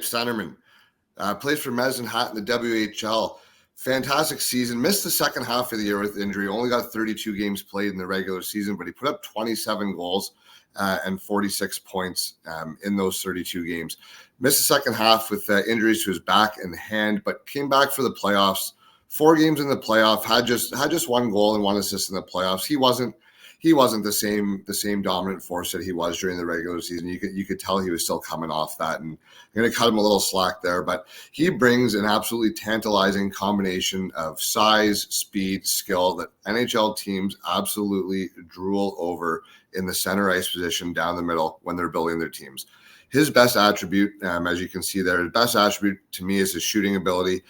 centerman. Plays for Medicine Hat in the WHL. Fantastic season. Missed the second half of the year with injury. Only got 32 games played in the regular season, but he put up 27 goals and 46 points in those 32 games. Missed the second half with injuries to his back and hand, but came back for the playoffs. 4 games in the playoff. Had just 1 goal and 1 assist in the playoffs. He wasn't the same dominant force that he was during the regular season. You could tell he was still coming off that, and I'm going to cut him a little slack there. But he brings an absolutely tantalizing combination of size, speed, skill that NHL teams absolutely drool over in the center ice position down the middle when they're building their teams. His best attribute, as you can see there, his best attribute to me is his shooting ability.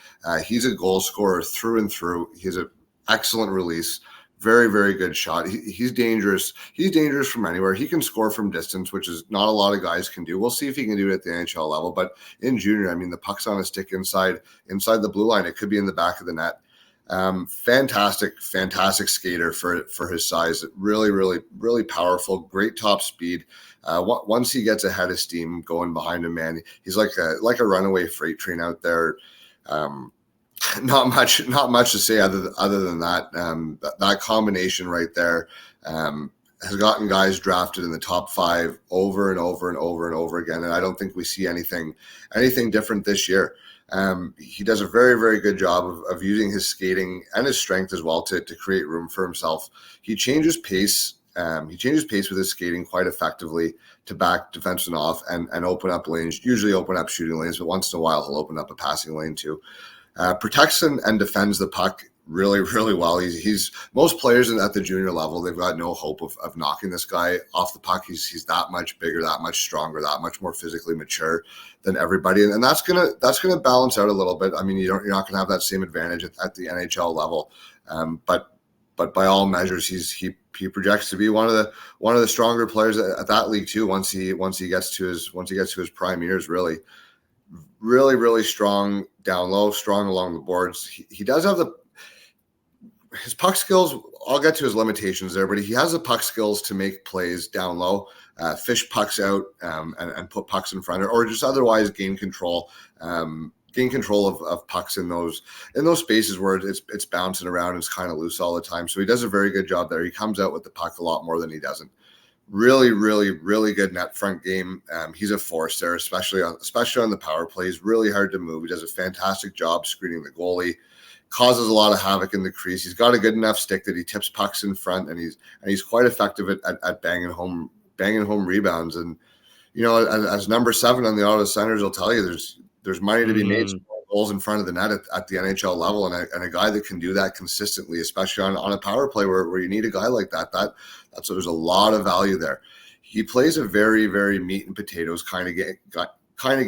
He's a goal scorer through and through. He has an excellent release. Very, very good shot. He's dangerous. He's dangerous from anywhere. He can score from distance, which is not a lot of guys can do. We'll see if he can do it at the NHL level. But in junior, I mean, the puck's on a stick inside the blue line. It could be in the back of the net. Fantastic skater for his size. Really, really, really powerful. Great top speed. Once he gets ahead of steam going behind him, man, he's like a runaway freight train out there. Not much to say other than that. That combination right there has gotten guys drafted in the top 5 over and over and over and over again. And I don't think we see anything different this year. He does a very, very good job of using his skating and his strength as well to create room for himself. He changes pace. With his skating quite effectively to back defensemen off and open up lanes, usually open up shooting lanes, but once in a while he'll open up a passing lane too. Protects and defends the puck really, really well. He's most players at the junior level, they've got no hope of knocking this guy off the puck. He's that much bigger, that much stronger, that much more physically mature than everybody, and that's gonna balance out a little bit. I mean, you're not gonna have that same advantage at the NHL level, but by all measures, he projects to be one of the stronger players at that league too. Once he gets to his prime years, really. Really, really strong down low, strong along the boards. He does have his puck skills. I'll get to his limitations there, but he has the puck skills to make plays down low, fish pucks out, and put pucks in front, or just otherwise gain control of pucks in those spaces where it's bouncing around. It's kind of loose all the time. So he does a very good job there. He comes out with the puck a lot more than he doesn't. Really, really, really good net front game. He's a force there, especially on the power play. He's really hard to move. He does a fantastic job screening the goalie. Causes a lot of havoc in the crease. He's got a good enough stick that he tips pucks in front, and he's quite effective at banging home rebounds. And as number 7 on the Ottawa Senators will tell you, there's money to be made scoring goals in front of the net at the NHL level, and a guy that can do that consistently, especially on a power play where you need a guy like that. So there's a lot of value there. He plays a very, very meat and potatoes kind of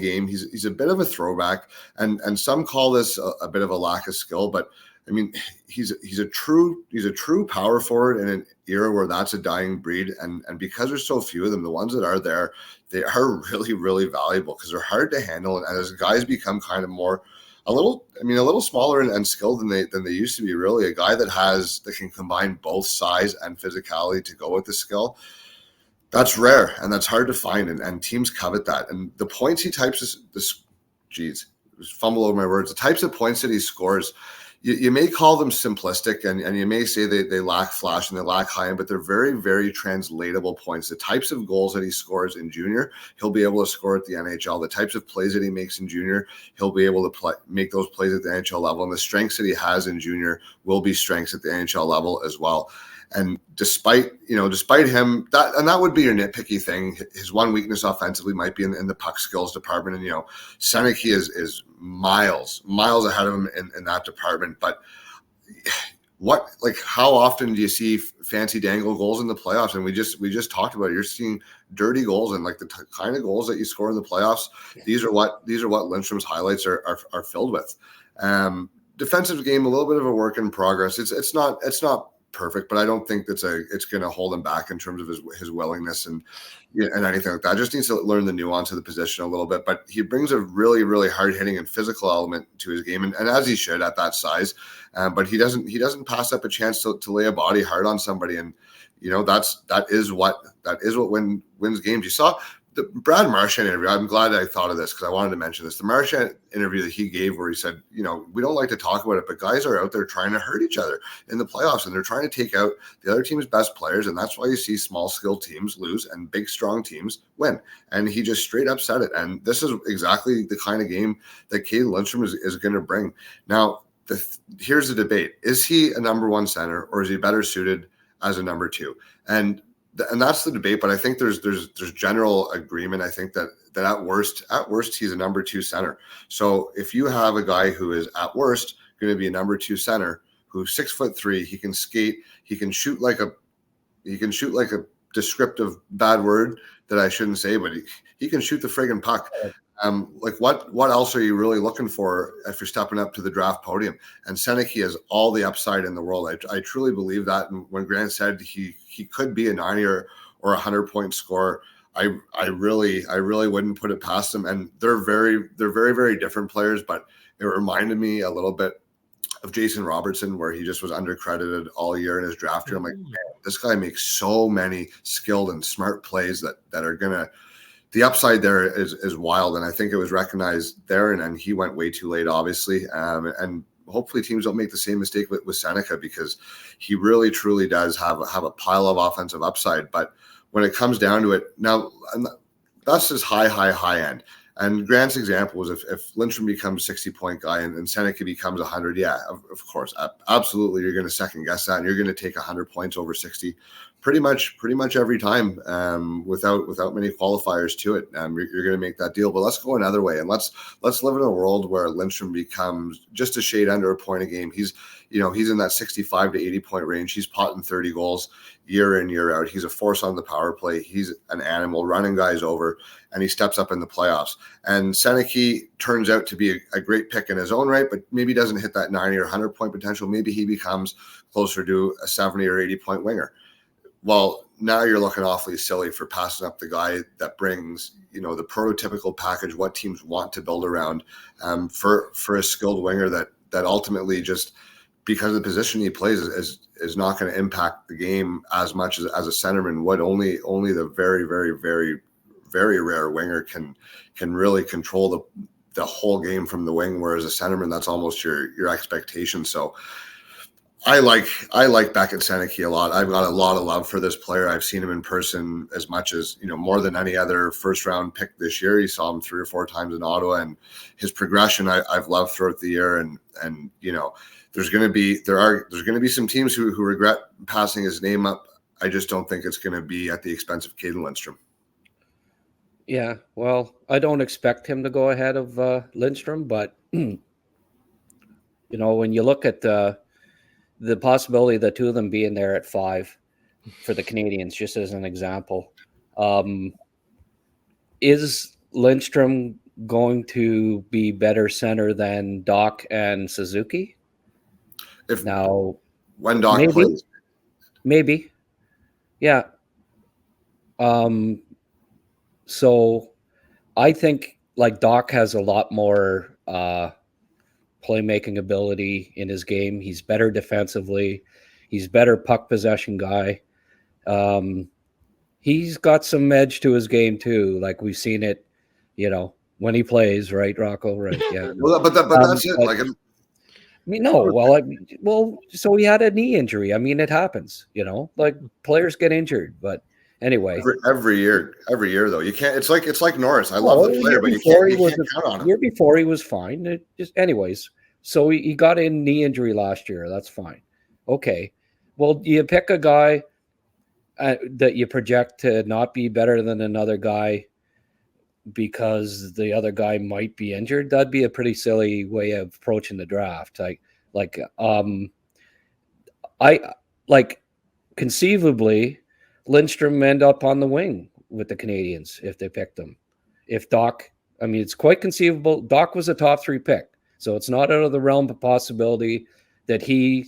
game. He's a bit of a throwback, and some call this a bit of a lack of skill. But I mean, he's a true power forward in an era where that's a dying breed. And because there's so few of them, the ones that are there, they are really, really valuable because they're hard to handle. And as guys become kind of more a little smaller and skilled than they used to be. Really, a guy that can combine both size and physicality to go with the skill. That's rare and that's hard to find, and teams covet that. And the points he types fumble over my words. The types of points that he scores, you may call them simplistic, and you may say they lack flash and they lack high end, but they're very, very translatable points. The types of goals that he scores in junior, he'll be able to score at the NHL. The types of plays that he makes in junior, he'll be able to make those plays at the NHL level. And the strengths that he has in junior will be strengths at the NHL level as well. And despite him, that would be your nitpicky thing. His one weakness offensively might be in the puck skills department. And, Sennecke is miles ahead of him in that department. But how often do you see fancy dangle goals in the playoffs? And we just talked about it. You're seeing dirty goals, and like the kind of goals that you score in the playoffs. These are what Lindstrom's highlights are filled with. Defensive game, a little bit of a work in progress. It's not perfect, but I don't think it's going to hold him back in terms of his willingness and anything like that. Just needs to learn the nuance of the position a little bit, but he brings a really, really hard hitting and physical element to his game, and as he should at that size. But he doesn't pass up a chance to lay a body hard on somebody, and that is what wins games. You saw the Brad Marchand interview. I'm glad I thought of this because I wanted to mention this. The Marchand interview that he gave where he said, we don't like to talk about it, but guys are out there trying to hurt each other in the playoffs, and they're trying to take out the other team's best players, and that's why you see small skill teams lose and big strong teams win. And he just straight up said it. And this is exactly the kind of game that Caden Lindstrom is going to bring. Now, here's the debate. Is he a number one center, or is he better suited as a number two? And that's the debate, but I think there's general agreement. I think that at worst he's a number two center. So if you have a guy who is at worst going to be a number two center who's 6'3", he can skate, he can shoot like a descriptive bad word that I shouldn't say, but he can shoot the friggin' puck. What else are you really looking for if you're stepping up to the draft podium? And Sennecke has all the upside in the world. I truly believe that. And when Grant said he could be a 90 or 100-point scorer, I really wouldn't put it past him. And they're very, very different players, but it reminded me a little bit of Jason Robertson, where he just was undercredited all year in his draft year. I'm like, man, this guy makes so many skilled and smart plays that are gonna. The upside there is wild, and I think it was recognized there, and he went way too late, obviously. And hopefully teams don't make the same mistake with Sennecke, because he really, truly does have a pile of offensive upside. But when it comes down to it, now that's his high end. And Grant's example was if Lindstrom becomes a 60-point guy and Sennecke becomes 100, yeah, of course, absolutely, you're going to second guess that, and you're going to take 100 points over 60 pretty much every time, without many qualifiers to it. You're going to make that deal. But let's go another way, and let's live in a world where Lindstrom becomes just a shade under a point a game. He's in that 65 to 80 point range. He's potting 30 goals year in, year out. He's a force on the power play. He's an animal running guys over, and he steps up in the playoffs. And Sennecke turns out to be a great pick in his own right, but maybe doesn't hit that 90 or 100 point potential. Maybe he becomes closer to a 70 or 80 point winger. Well, now you're looking awfully silly for passing up the guy that brings, the prototypical package, what teams want to build around, for a skilled winger that ultimately, just because of the position he plays, is not going to impact the game as much as a centerman would. Only the very, very, very, very rare winger can really control the whole game from the wing, whereas a centerman, that's almost your expectation. So I like Beckett Sennecke a lot. I've got a lot of love for this player. I've seen him in person as much as, more than any other first round pick this year. You saw him 3 or 4 times in Ottawa, and his progression I've loved throughout the year. And there's going to be some teams who regret passing his name up. I just don't think it's going to be at the expense of Caden Lindstrom. Yeah, well, I don't expect him to go ahead of Lindstrom, but when you look at the possibility of the two of them being there at 5 for the Canadiens, just as an example, is Lindstrom going to be better center than Doc and Suzuki? When Doc plays, maybe, yeah. So I think Doc has a lot more playmaking ability in his game. He's better defensively. He's better puck possession guy. He's got some edge to his game too. Like we've seen it, when he plays, right, Rocco? Right? Yeah. but that's it. So he had a knee injury. I mean, it happens. Players get injured, but anyway. Every year though, you can't. It's like Norris. I love the player, but you can't count on him. Year before he was fine. Anyways. So he got a knee injury last year. That's fine. Okay. Well, you pick a guy that you project to not be better than another guy because the other guy might be injured. That'd be a pretty silly way of approaching the draft. Conceivably, Lindstrom end up on the wing with the Canadiens if they picked him. If Doc, it's quite conceivable. Doc was a top 3 pick. So it's not out of the realm of possibility that he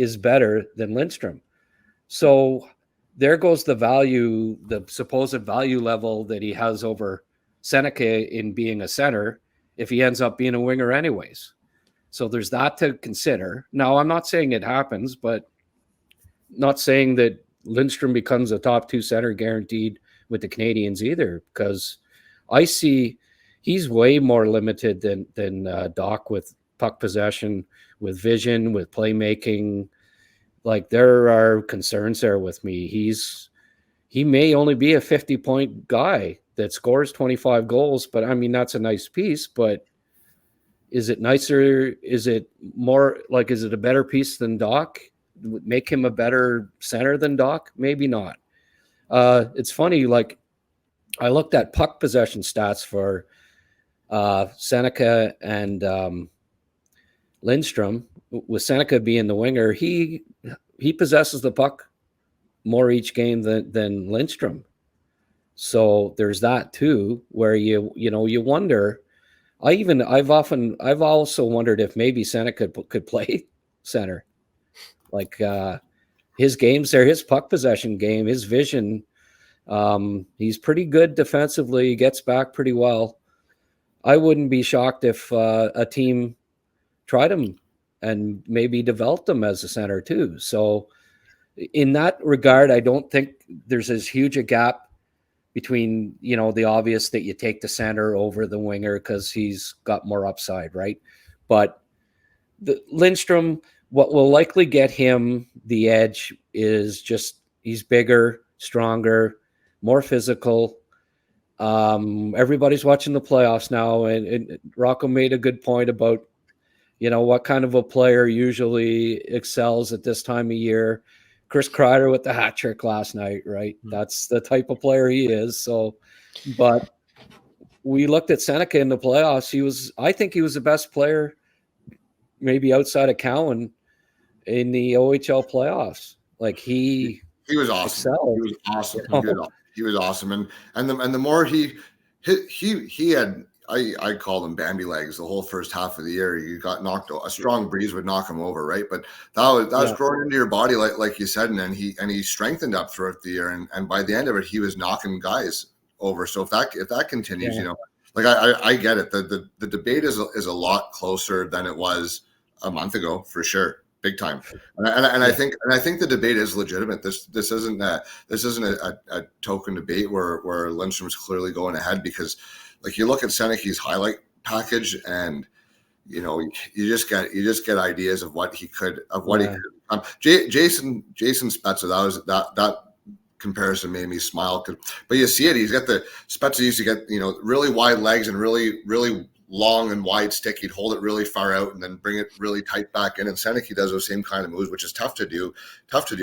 is better than Lindstrom. So there goes the value, the supposed value level that he has over Sennecke in being a center if he ends up being a winger anyways. So there's that to consider. Now, I'm not saying it happens, but not saying that Lindstrom becomes a top 2 center guaranteed with the Canadiens either, because I see he's way more limited than Doc with puck possession, with vision, with playmaking. Like, there are concerns there with me. He may only be a 50-point guy that scores 25 goals, but I mean, that's a nice piece, but is it nicer? Is it more like, is it a better piece than Doc? Make him a better center than Doc? Maybe not. It's funny, like, I looked at puck possession stats for Sennecke and Lindstrom. With Sennecke being the winger, he possesses the puck more each game than Lindstrom. So there's that too, where you wonder. I've also wondered if maybe Sennecke could play center. Like his games there, his puck possession game, his vision. He's pretty good defensively. He gets back pretty well. I wouldn't be shocked if a team tried him and maybe developed him as a center too. So in that regard, I don't think there's as huge a gap between, the obvious that you take the center over the winger because he's got more upside, right? But the Lindstrom, what will likely get him the edge is just he's bigger, stronger, more physical. Everybody's watching the playoffs now, and Rocco made a good point about, what kind of a player usually excels at this time of year. Chris Kreider with the hat trick last night, right? That's the type of player he is. So, but we looked at Sennecke in the playoffs. I think he was the best player, maybe outside of Cowan, in the OHL playoffs. Like he was awesome. Excelled. He was awesome. He was awesome. And the more he had, I called him Bambi legs the whole first half of the year. You got knocked. A strong breeze would knock him over, right? But that was growing into your body, like you said, and then he strengthened up throughout the year, and by the end of it, he was knocking guys over. So if that continues, like I get it. The debate is a lot closer than it was a month ago, for sure, big time. And I think the debate is legitimate. This isn't a token debate where Lindstrom's clearly going ahead, because like you look at Sennecke's highlight package, and you just get ideas of what he could become. Jason Spezza, that comparison made me smile, but you see it. He's got the Spezza used to get really wide legs and really really long and wide stick. He'd hold it really far out and then bring it really tight back in. And Sennecke does those same kind of moves, which is tough to do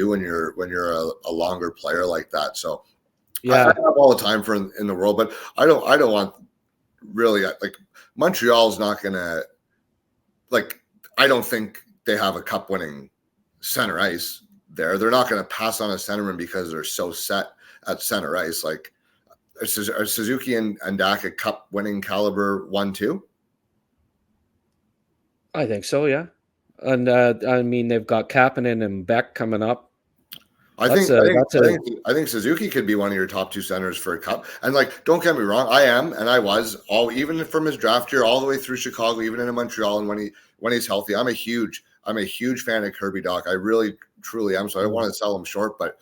when you're a longer player like that. So I have all the time in the world, but I don't want really, like, Montreal's not gonna, like, I don't think they have a cup winning center ice there. They're not gonna pass on a centerman because they're so set at center ice. Like, are Suzuki and Dak a cup winning caliber 1-2? I think so, yeah. And I mean, they've got Kapanen and Beck coming up. I think Suzuki could be one of your top 2 centers for a cup. And like, don't get me wrong, I am, and I was even from his draft year all the way through Chicago, even in Montreal, and when he's healthy, I'm a huge fan of Kirby Dach. I really truly am. So I don't want to sell him short, but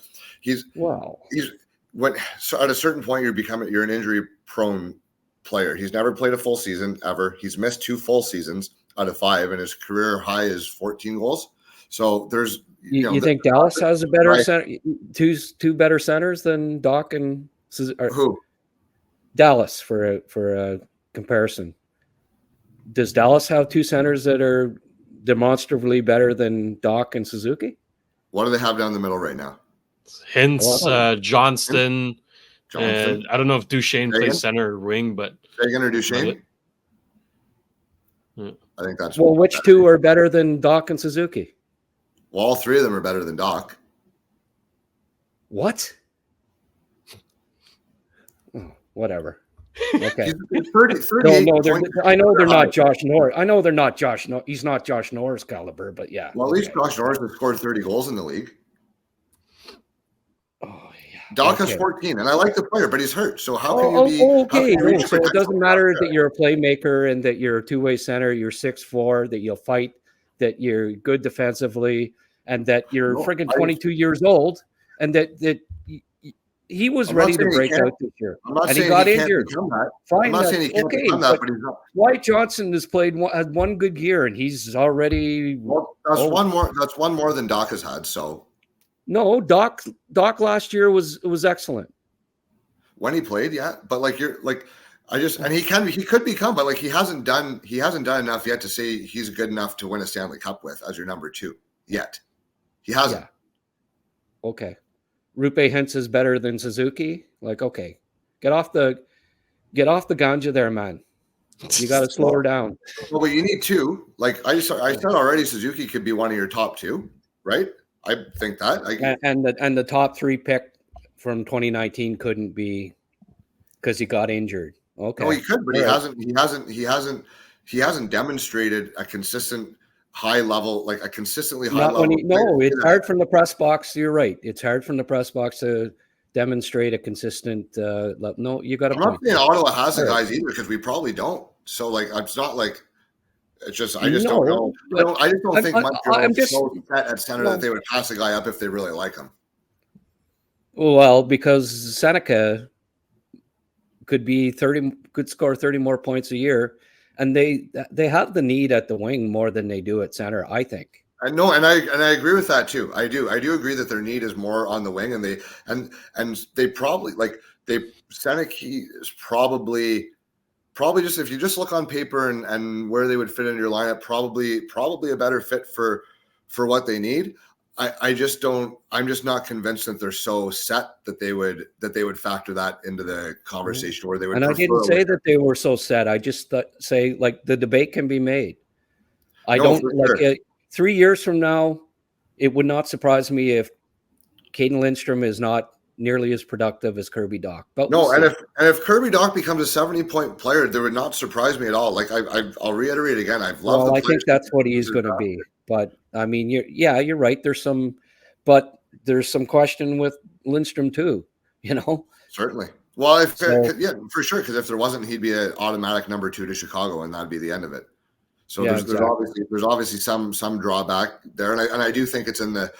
so at a certain point you're an injury prone player. He's never played a full season ever. He's missed 2 full seasons out of 5, and his career high is 14 goals. So there's you think Dallas has a better center, two better centers than Doc and who? Dallas for a comparison. Does Dallas have 2 centers that are demonstrably better than Doc and Suzuki? What do they have down the middle right now? Hintz, Johnston, and I don't know if Duchesne plays center or wing, but Sagan or Duchesne? I think that's which 2 are better than Doc and Suzuki? Well, all 3 of them are better than Doc. What? Oh, whatever. Okay. He's 38. I know they're not Josh Norris. I know they're not Josh. No, he's not Josh Norris caliber, but yeah. Well, at least Josh Norris has scored 30 goals in the league. Oh yeah. Doc has 14, and I like the player, but he's hurt. So how can you be? Okay. So it doesn't matter that you're a playmaker and that you're a two-way center. You're 6'4", that you'll fight, that you're good defensively, and that you're friggin' 22 years old, and that he was ready to break out this year, and he got injured. I'm not saying he can't become that, but he's not. Wyatt Johnston has had one good year, and he's already. Well, that's one more. That's one more than Doc has had. So. No, Doc last year was excellent when he played, yeah. But and he could become, but he hasn't done enough yet to say he's good enough to win a Stanley Cup with as your number 2 yet. He hasn't. Yeah. Okay. Rupe Hintz is better than Suzuki. Okay, get off the ganja there, man. You got to slow her down. Well, but you need 2. I said already, Suzuki could be one of your top 2, right? I think that. And the top 3 pick from 2019 couldn't be because he got injured. Okay. No, he could, but he hasn't demonstrated a consistent high level, a consistently high level. It's hard from the press box. You're right. It's hard from the press box to demonstrate a consistent. No, you got to. I'm not saying Ottawa has the guys either, because we probably don't. So it's not like. It's just I just don't know. I just don't think Montreal is so set at center that they would pass a guy up if they really like him. Well, because Sennecke could score 30 more points a year, and they have the need at the wing more than they do at center, I think. I know, and I agree with that too. I do agree that their need is more on the wing, and they probably Sennecke is probably just, if you just look on paper and where they would fit in your lineup, probably a better fit for what they need. I'm just not convinced that they're so set that they would factor that into the conversation where they would. And I didn't say that they were so set. I just say the debate can be made. I don't like it. 3 years from now, it would not surprise me if Caden Lindstrom is not nearly as productive as Kirby Dach. But if Kirby Dach becomes a 70-point player, there would not surprise me at all. I'll reiterate again. I've loved. Well, I think that's what he's going to be. But I mean, you're right. There's some question with Lindstrom too. Certainly. Well, for sure. Because if there wasn't, he'd be an automatic number 2 to Chicago, and that'd be the end of it. So there's obviously some drawback there, and I do think it's in the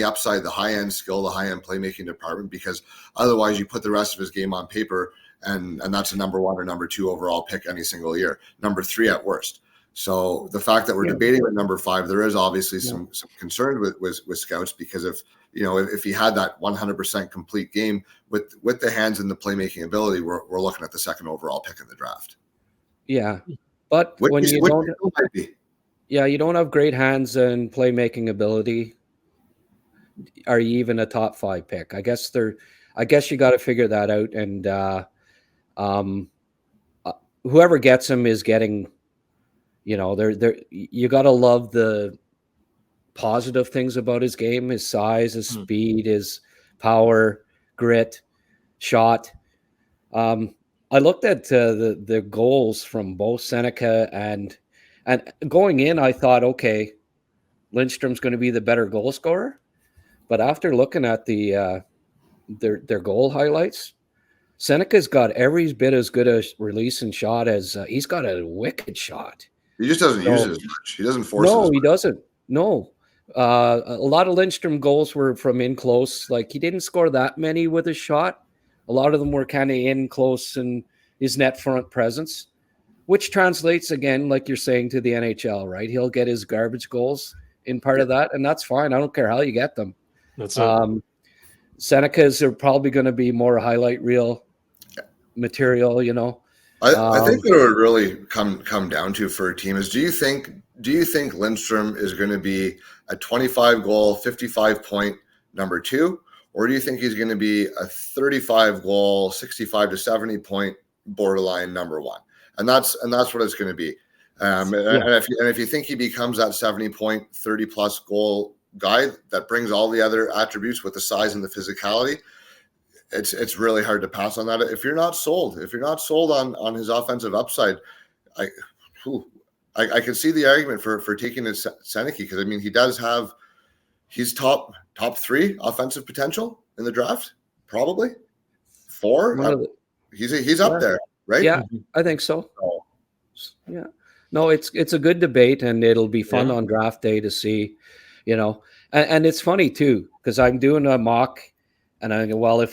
upside, the high end skill, the high end playmaking department, because otherwise you put the rest of his game on paper, and that's a number 1 or number 2 overall pick any single year, number 3 at worst. So the fact that we're debating at number 5, there is obviously some concern with scouts, because if he had that 100% complete game with the hands and the playmaking ability, we're looking at the 2nd overall pick in the draft. Yeah. But when you don't have great hands and playmaking ability, are you even a top 5 pick? I guess you got to figure that out. And whoever gets him is getting, you got to love the positive things about his game: his size, his speed, his power, grit, shot. I looked at the goals from both Sennecke and going in, I thought, okay, Lindstrom's going to be the better goal scorer. But after looking at their goal highlights, Sennecke's got every bit as good a release and shot as he's got a wicked shot. He just doesn't use it as much. He doesn't force it. No, he doesn't. No. A lot of Lindstrom goals were from in close. He didn't score that many with his shot. A lot of them were kind of in close and his net front presence, which translates, again, like you're saying, to the NHL, right? He'll get his garbage goals in part of that, and that's fine. I don't care how you get them. That's it. Senneca's are probably going to be more highlight reel material, I think what it would really come down to for a team is, do you think Lindstrom is going to be a 25-goal, 55-point number 2? Or do you think he's going to be a 35-goal, 65 to 70-point borderline number 1? And that's what it's going to be. And if you think he becomes that 70-point, 30-plus goal guy that brings all the other attributes with the size and the physicality, it's really hard to pass on that if you're not sold. If you're not sold on his offensive upside, I can see the argument for taking his Sennecke, because I mean he's top 3 offensive potential in the draft, probably 4. He's up there, right? Yeah, I think so. Yeah, no, it's a good debate, and it'll be fun on draft day to see, and it's funny too, because I'm doing a mock, and I go, well,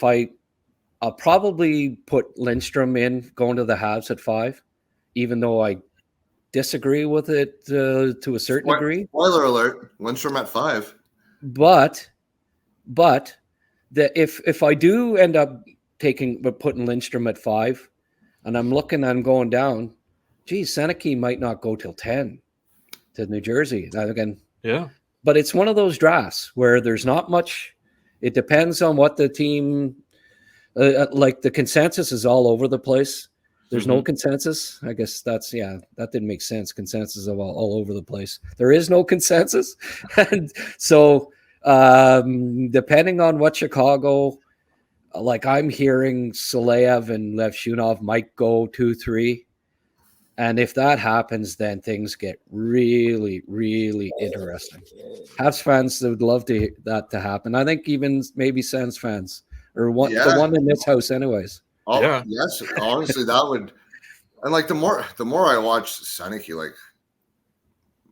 I'll probably put Lindstrom in going to the Habs at 5, even though I disagree with it to a certain degree. Spoiler alert: Lindstrom at 5. But if I do end up putting Lindstrom at 5, and I'm going down, geez, Sennecke might not go till 10 to New Jersey again. Yeah, but it's one of those drafts where there's not much. It depends on what the team. Like the consensus is all over the place. There's no consensus. I guess that didn't make sense. Consensus of all over the place. There is no consensus. And so depending on what Chicago, like I'm hearing Soleil and Levshunov might go 2-3. And if that happens, then things get really, really interesting. Habs fans would love that to happen. I think even maybe Sens fans, or the one in this house anyways. Oh, yeah. Yes. Honestly, that would, and like the more I watch Sennecke, like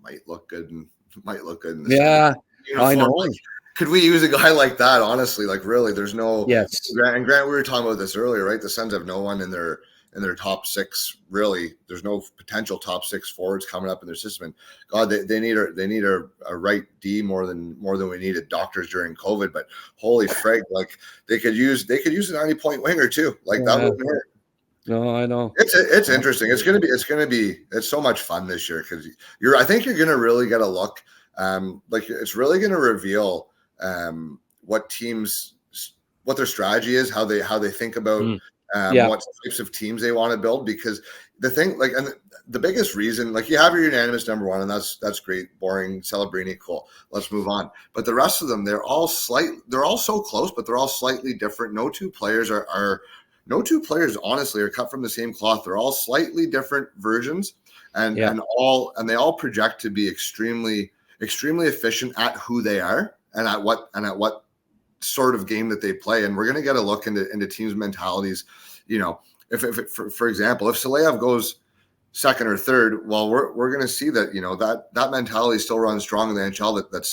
might look good in the I know. Like, could we use a guy like that? Honestly, like really, there's no. Yes. And Grant, we were talking about this earlier, right? The Sens have no one in their top 6. Really, there's no potential top 6 forwards coming up in their system. And God, they need a right D more than we needed doctors during COVID. But holy frig, like they could use a 90-point winger too. Like that wouldn't hurt. No, I know. It's interesting. It's so much fun this year, because I think you're gonna really get a look. Like it's really gonna reveal what their strategy is, how they think about. What types of teams they want to build, because the thing, like, and the biggest reason, like, you have your unanimous number 1, and that's great, boring, Celebrini, cool, let's move on. But the rest of them, they're all so close, but they're all slightly different. No two players honestly are cut from the same cloth. They're all slightly different versions, and they all project to be extremely, extremely efficient at who they are and at what sort of game that they play. And we're going to get a look into teams' mentalities. If for example, if Soleil goes 2nd or 3rd, well, we're going to see that that mentality still runs strong in the NHL. That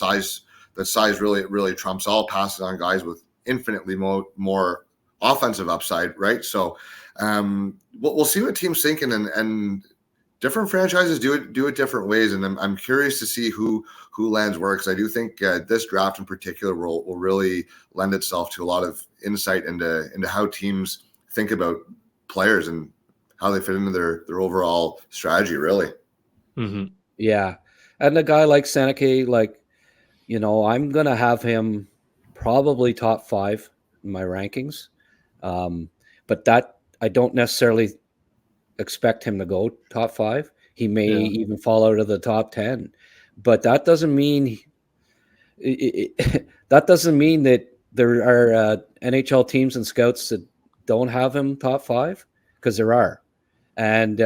size really trumps all. Passes on guys with infinitely more offensive upside, right? So we'll see what teams thinking, and different franchises do it different ways, and I'm curious to see who lands where, because I do think this draft in particular will really lend itself to a lot of insight into how teams think about players and how they fit into their overall strategy, really. Mm-hmm. Yeah, and a guy like Sennecke, like, I'm gonna have him probably top 5 in my rankings, but that I don't necessarily expect him to go top 5. He may even fall out of the top 10, but that doesn't mean that there are NHL teams and scouts that don't have him top 5, because there are. And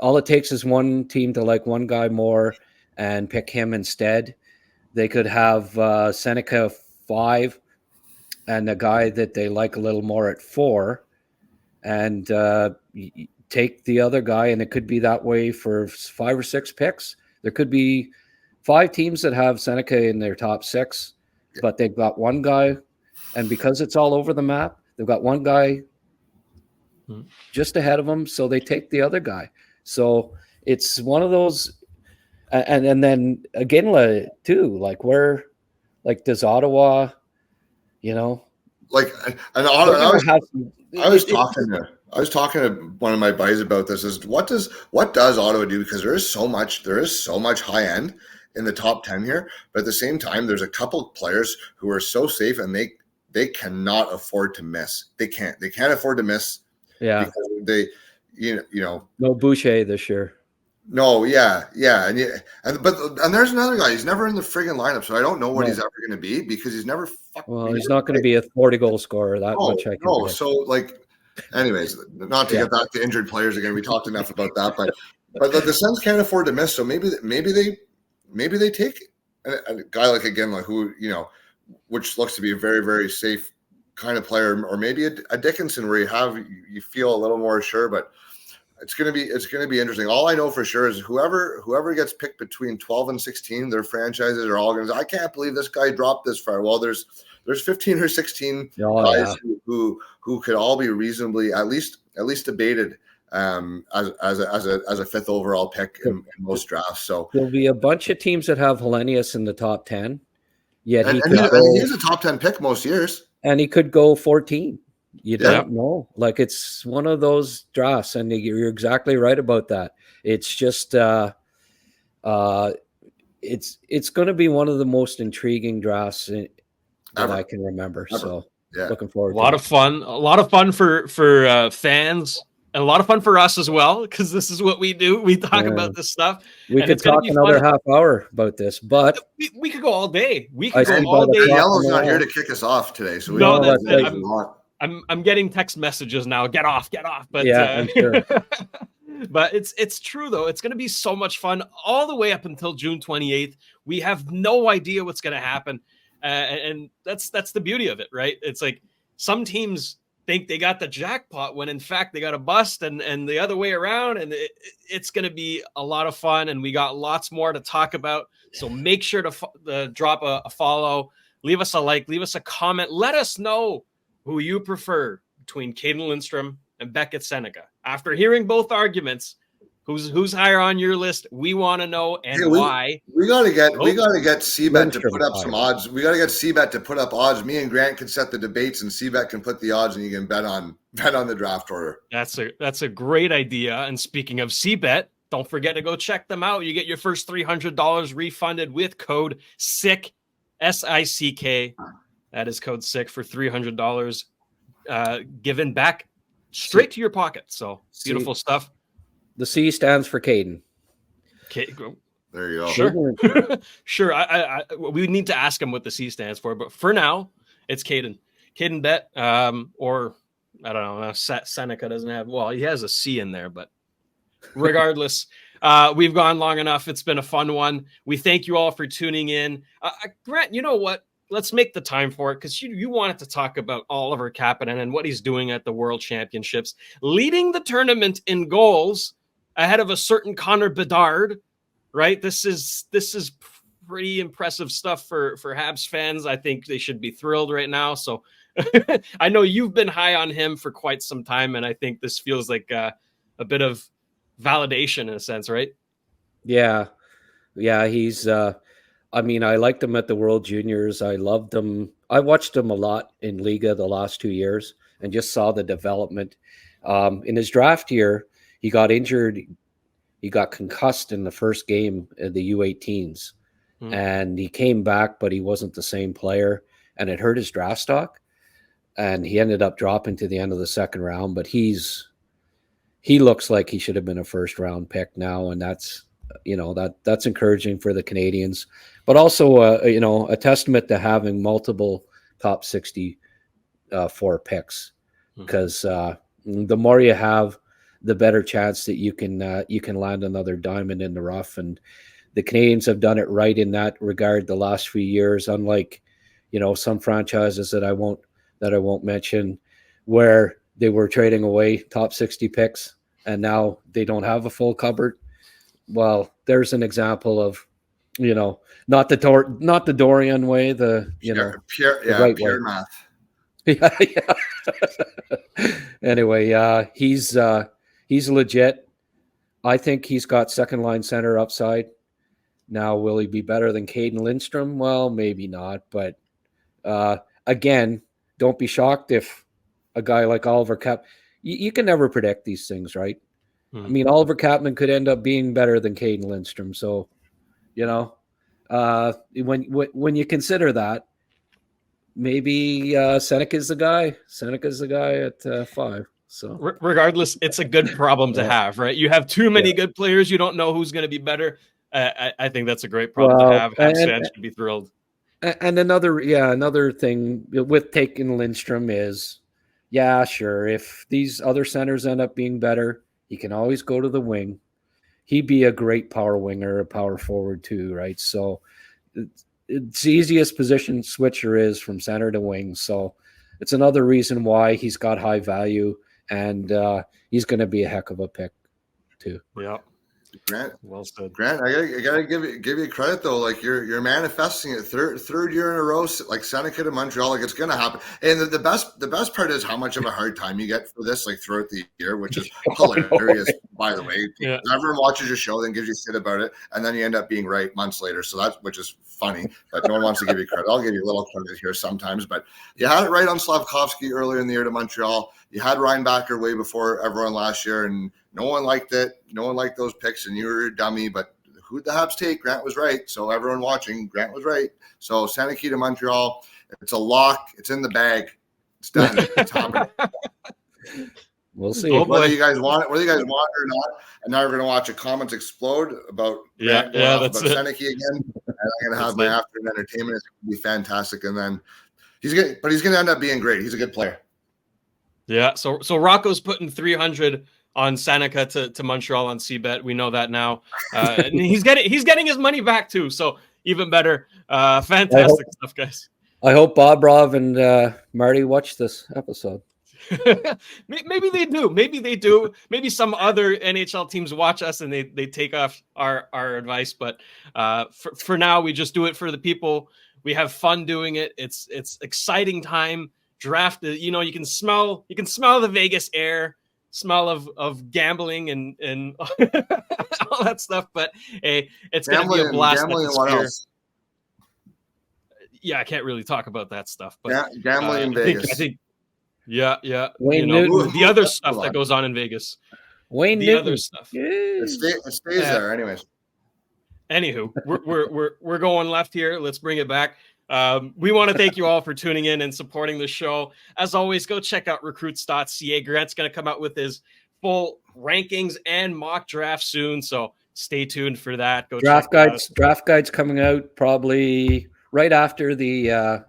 all it takes is one team to like one guy more and pick him instead. They could have Sennecke 5 and a guy that they like a little more at 4, and take the other guy, and it could be that way for 5 or 6 picks. There could be 5 teams that have Sennecke in their top 6, but they've got one guy, and because it's all over the map, they've got one guy just ahead of them, so they take the other guy. So it's one of those, and then Iginla too. Like, where, like, does Ottawa, like, and Ottawa, I was talking to one of my buddies about this. Is what does Ottawa do? Because there is so much high end in the top 10 here, but at the same time, there's a couple of players who are so safe, and they cannot afford to miss. They can't afford to miss. Yeah, because they, no Boucher this year. No, yeah, and there's another guy. He's never in the friggin' lineup, so I don't know what he's ever going to be because he's never. He's not going to be a 40-goal scorer. That much I can. No, so anyways, not to get back to injured players again. We talked enough about that, but the Sens can't afford to miss. So maybe they take a guy like who which looks to be a very, very safe kind of player, or maybe a Dickinson where you feel a little more sure, but. It's gonna be interesting. All I know for sure is whoever gets picked between 12 and 16, their franchises are all gonna say, I can't believe this guy dropped this far. Well, there's 15 or 16 guys who could all be reasonably at least debated as a fifth overall pick in most drafts. So there'll be a bunch of teams that have Hellenius in the top 10. Yet he's a top 10 pick most years, and he could go 14. You don't know. It's one of those drafts, and you're exactly right about that. It's just it's going to be one of the most intriguing drafts that I can remember. Ever. So looking forward. A lot of fun for fans, and a lot of fun for us as well, because this is what we do. We talk about this stuff. We could talk another half hour about this, but we could go all day. We could go all day. Yellow's not here to kick us off today, so I'm getting text messages now. Get off. But I'm sure. But it's true though. It's going to be so much fun all the way up until June 28th. We have no idea what's going to happen, and that's the beauty of it, right? It's like some teams think they got the jackpot when in fact they got a bust, and the other way around. And it's going to be a lot of fun, and we got lots more to talk about. So make sure to drop a follow, leave us a like, leave us a comment, let us know who you prefer between Caden Lindstrom and Beckett Sennecke. After hearing both arguments, who's higher on your list? We want to know, and why. We gotta get CBET to put up some odds. We gotta get CBET to put up odds. Me and Grant can set the debates, and CBET can put the odds, and you can bet on the draft order. That's a great idea. And speaking of CBET, don't forget to go check them out. You get your first $300 refunded with code SICK, SICK. That is code SICK for $300 given back straight to your pocket. So beautiful stuff. The C stands for Caden. There you go. Sure. Sure. We need to ask him what the C stands for, but for now, it's Caden. Caden Bet, or I don't know. Sennecke doesn't have. Well, he has a C in there, but regardless, we've gone long enough. It's been a fun one. We thank you all for tuning in. Grant, you know what? Let's make the time for it, because you wanted to talk about Oliver Kapanen and what he's doing at the World Championships, leading the tournament in goals ahead of a certain Connor Bedard, right? This is pretty impressive stuff for Habs fans. I think they should be thrilled right now. So I know you've been high on him for quite some time, and I think this feels like a bit of validation in a sense, right? Yeah, he's I liked him at the World Juniors. I loved him. I watched him a lot in Liga the last 2 years and just saw the development. In his draft year, he got injured. He got concussed in the first game of the U18s. And he came back, but he wasn't the same player. And it hurt his draft stock. And he ended up dropping to the end of the second round. But he looks like he should have been a first-round pick now. And that's encouraging for the Canadiens, but also a testament to having multiple top 64 picks, because the more you have, the better chance that you can land another diamond in the rough. And the Canadiens have done it right in that regard the last few years, unlike some franchises that I won't mention, where they were trading away top 60 picks and now they don't have a full cupboard. Well, there's an example of, not the Dorian way, right pure way. math. Yeah. Anyway, he's legit. I think he's got second line center upside. Now, will he be better than Caden Lindstrom? Well, maybe not. But again, don't be shocked if a guy like Oliver Kapanen, you can never predict these things, right? Oliver Kapanen could end up being better than Caden Lindstrom. So, when you consider that, maybe Sennecke is the guy. Sennecke is the guy at 5. So regardless, it's a good problem to have, right? You have too many good players. You don't know who's going to be better. I think that's a great problem to have. Habs fans should be thrilled. And another thing with taking Lindstrom is, sure, if these other centers end up being better, he can always go to the wing. He'd be a great power winger, a power forward too, right? So it's the easiest position switcher is from center to wing. So it's another reason why he's got high value, and he's going to be a heck of a pick too. Yeah. Grant, well said. Grant, I gotta give you credit though. Like you're manifesting it third year in a row. Like Sennecke to Montreal, like it's gonna happen. And the best part is how much of a hard time you get for this, like throughout the year, which is hilarious. By the way, everyone watches your show, then gives you shit about it, and then you end up being right months later. So which is funny, but no one wants to give you credit. I'll give you a little credit here sometimes, but you had it right on Slavkovsky earlier in the year to Montreal. You had Reinbacher way before everyone last year, and no one liked it. No one liked those picks, and you were a dummy. But who'd the Habs take? Grant was right. So everyone watching, Grant was right. So Sennecke to Montreal, it's a lock. It's in the bag. It's done. It's happening. We'll see. Whether you guys want it, or not. And now we're going to watch the comments explode about Grant about Sennecke again. And I'm going to have my afternoon entertainment. It's going to be fantastic. And then he's going to end up being great. He's a good player. Yeah. So Rocco's putting 300 on Sennecke to Montreal on CBET. We know that now. And he's getting his money back too. So even better. Fantastic stuff, guys. I hope Bob, Rob, and Marty watch this episode. Maybe they do. Maybe some other NHL teams watch us and they take off our advice. But for now, we just do it for the people. We have fun doing it. It's exciting time. Draft. You can smell the Vegas air. Smell of gambling and all that stuff, but hey, it's going to be a blast. Gambling and what else? Yeah, I can't really talk about that stuff, but gambling in Vegas. I think, yeah. The other stuff that goes on in Vegas. Other stuff. It stays there, anyways. Anywho, we're going left here. Let's bring it back. We want to thank you all for tuning in and supporting the show. As always, go check out recruits.ca. Grant's going to come out with his full rankings and mock draft soon, so stay tuned for that. Go draft guides coming out probably right after the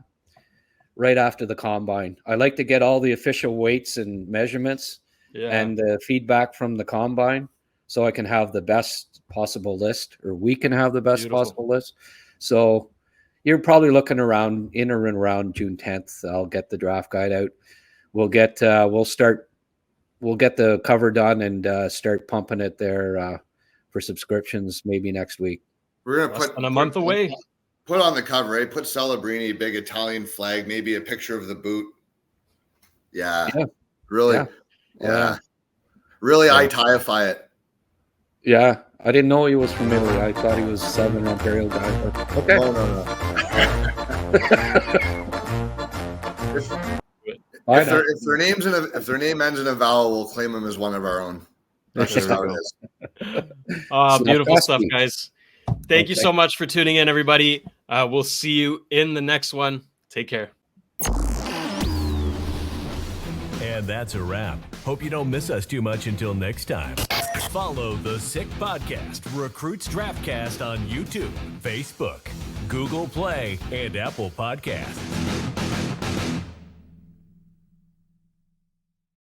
combine. I like to get all the official weights and measurements and the feedback from the combine, so I can have the best possible list, or we can have the best possible list. So you're probably looking around June 10th. I'll get the draft guide out. We'll get the cover done and start pumping it there for subscriptions maybe next week. We're gonna put a month away. Put on the cover, right? Put Celebrini, big Italian flag, maybe a picture of the boot. Yeah. Really. Yeah. Really Italiify it. Yeah. I didn't know he was from Italy. I thought he was a Southern Ontario guy. But okay. No. If their name ends in a vowel, we'll claim them as one of our own. That's just how it is. Beautiful stuff, guys. Thank you so much for tuning in, everybody. We'll see you in the next one. Take care. And that's a wrap. Hope you don't miss us too much until next time. Follow the Sick Podcast, Recruits Draftcast on YouTube, Facebook, Google Play, and Apple Podcasts.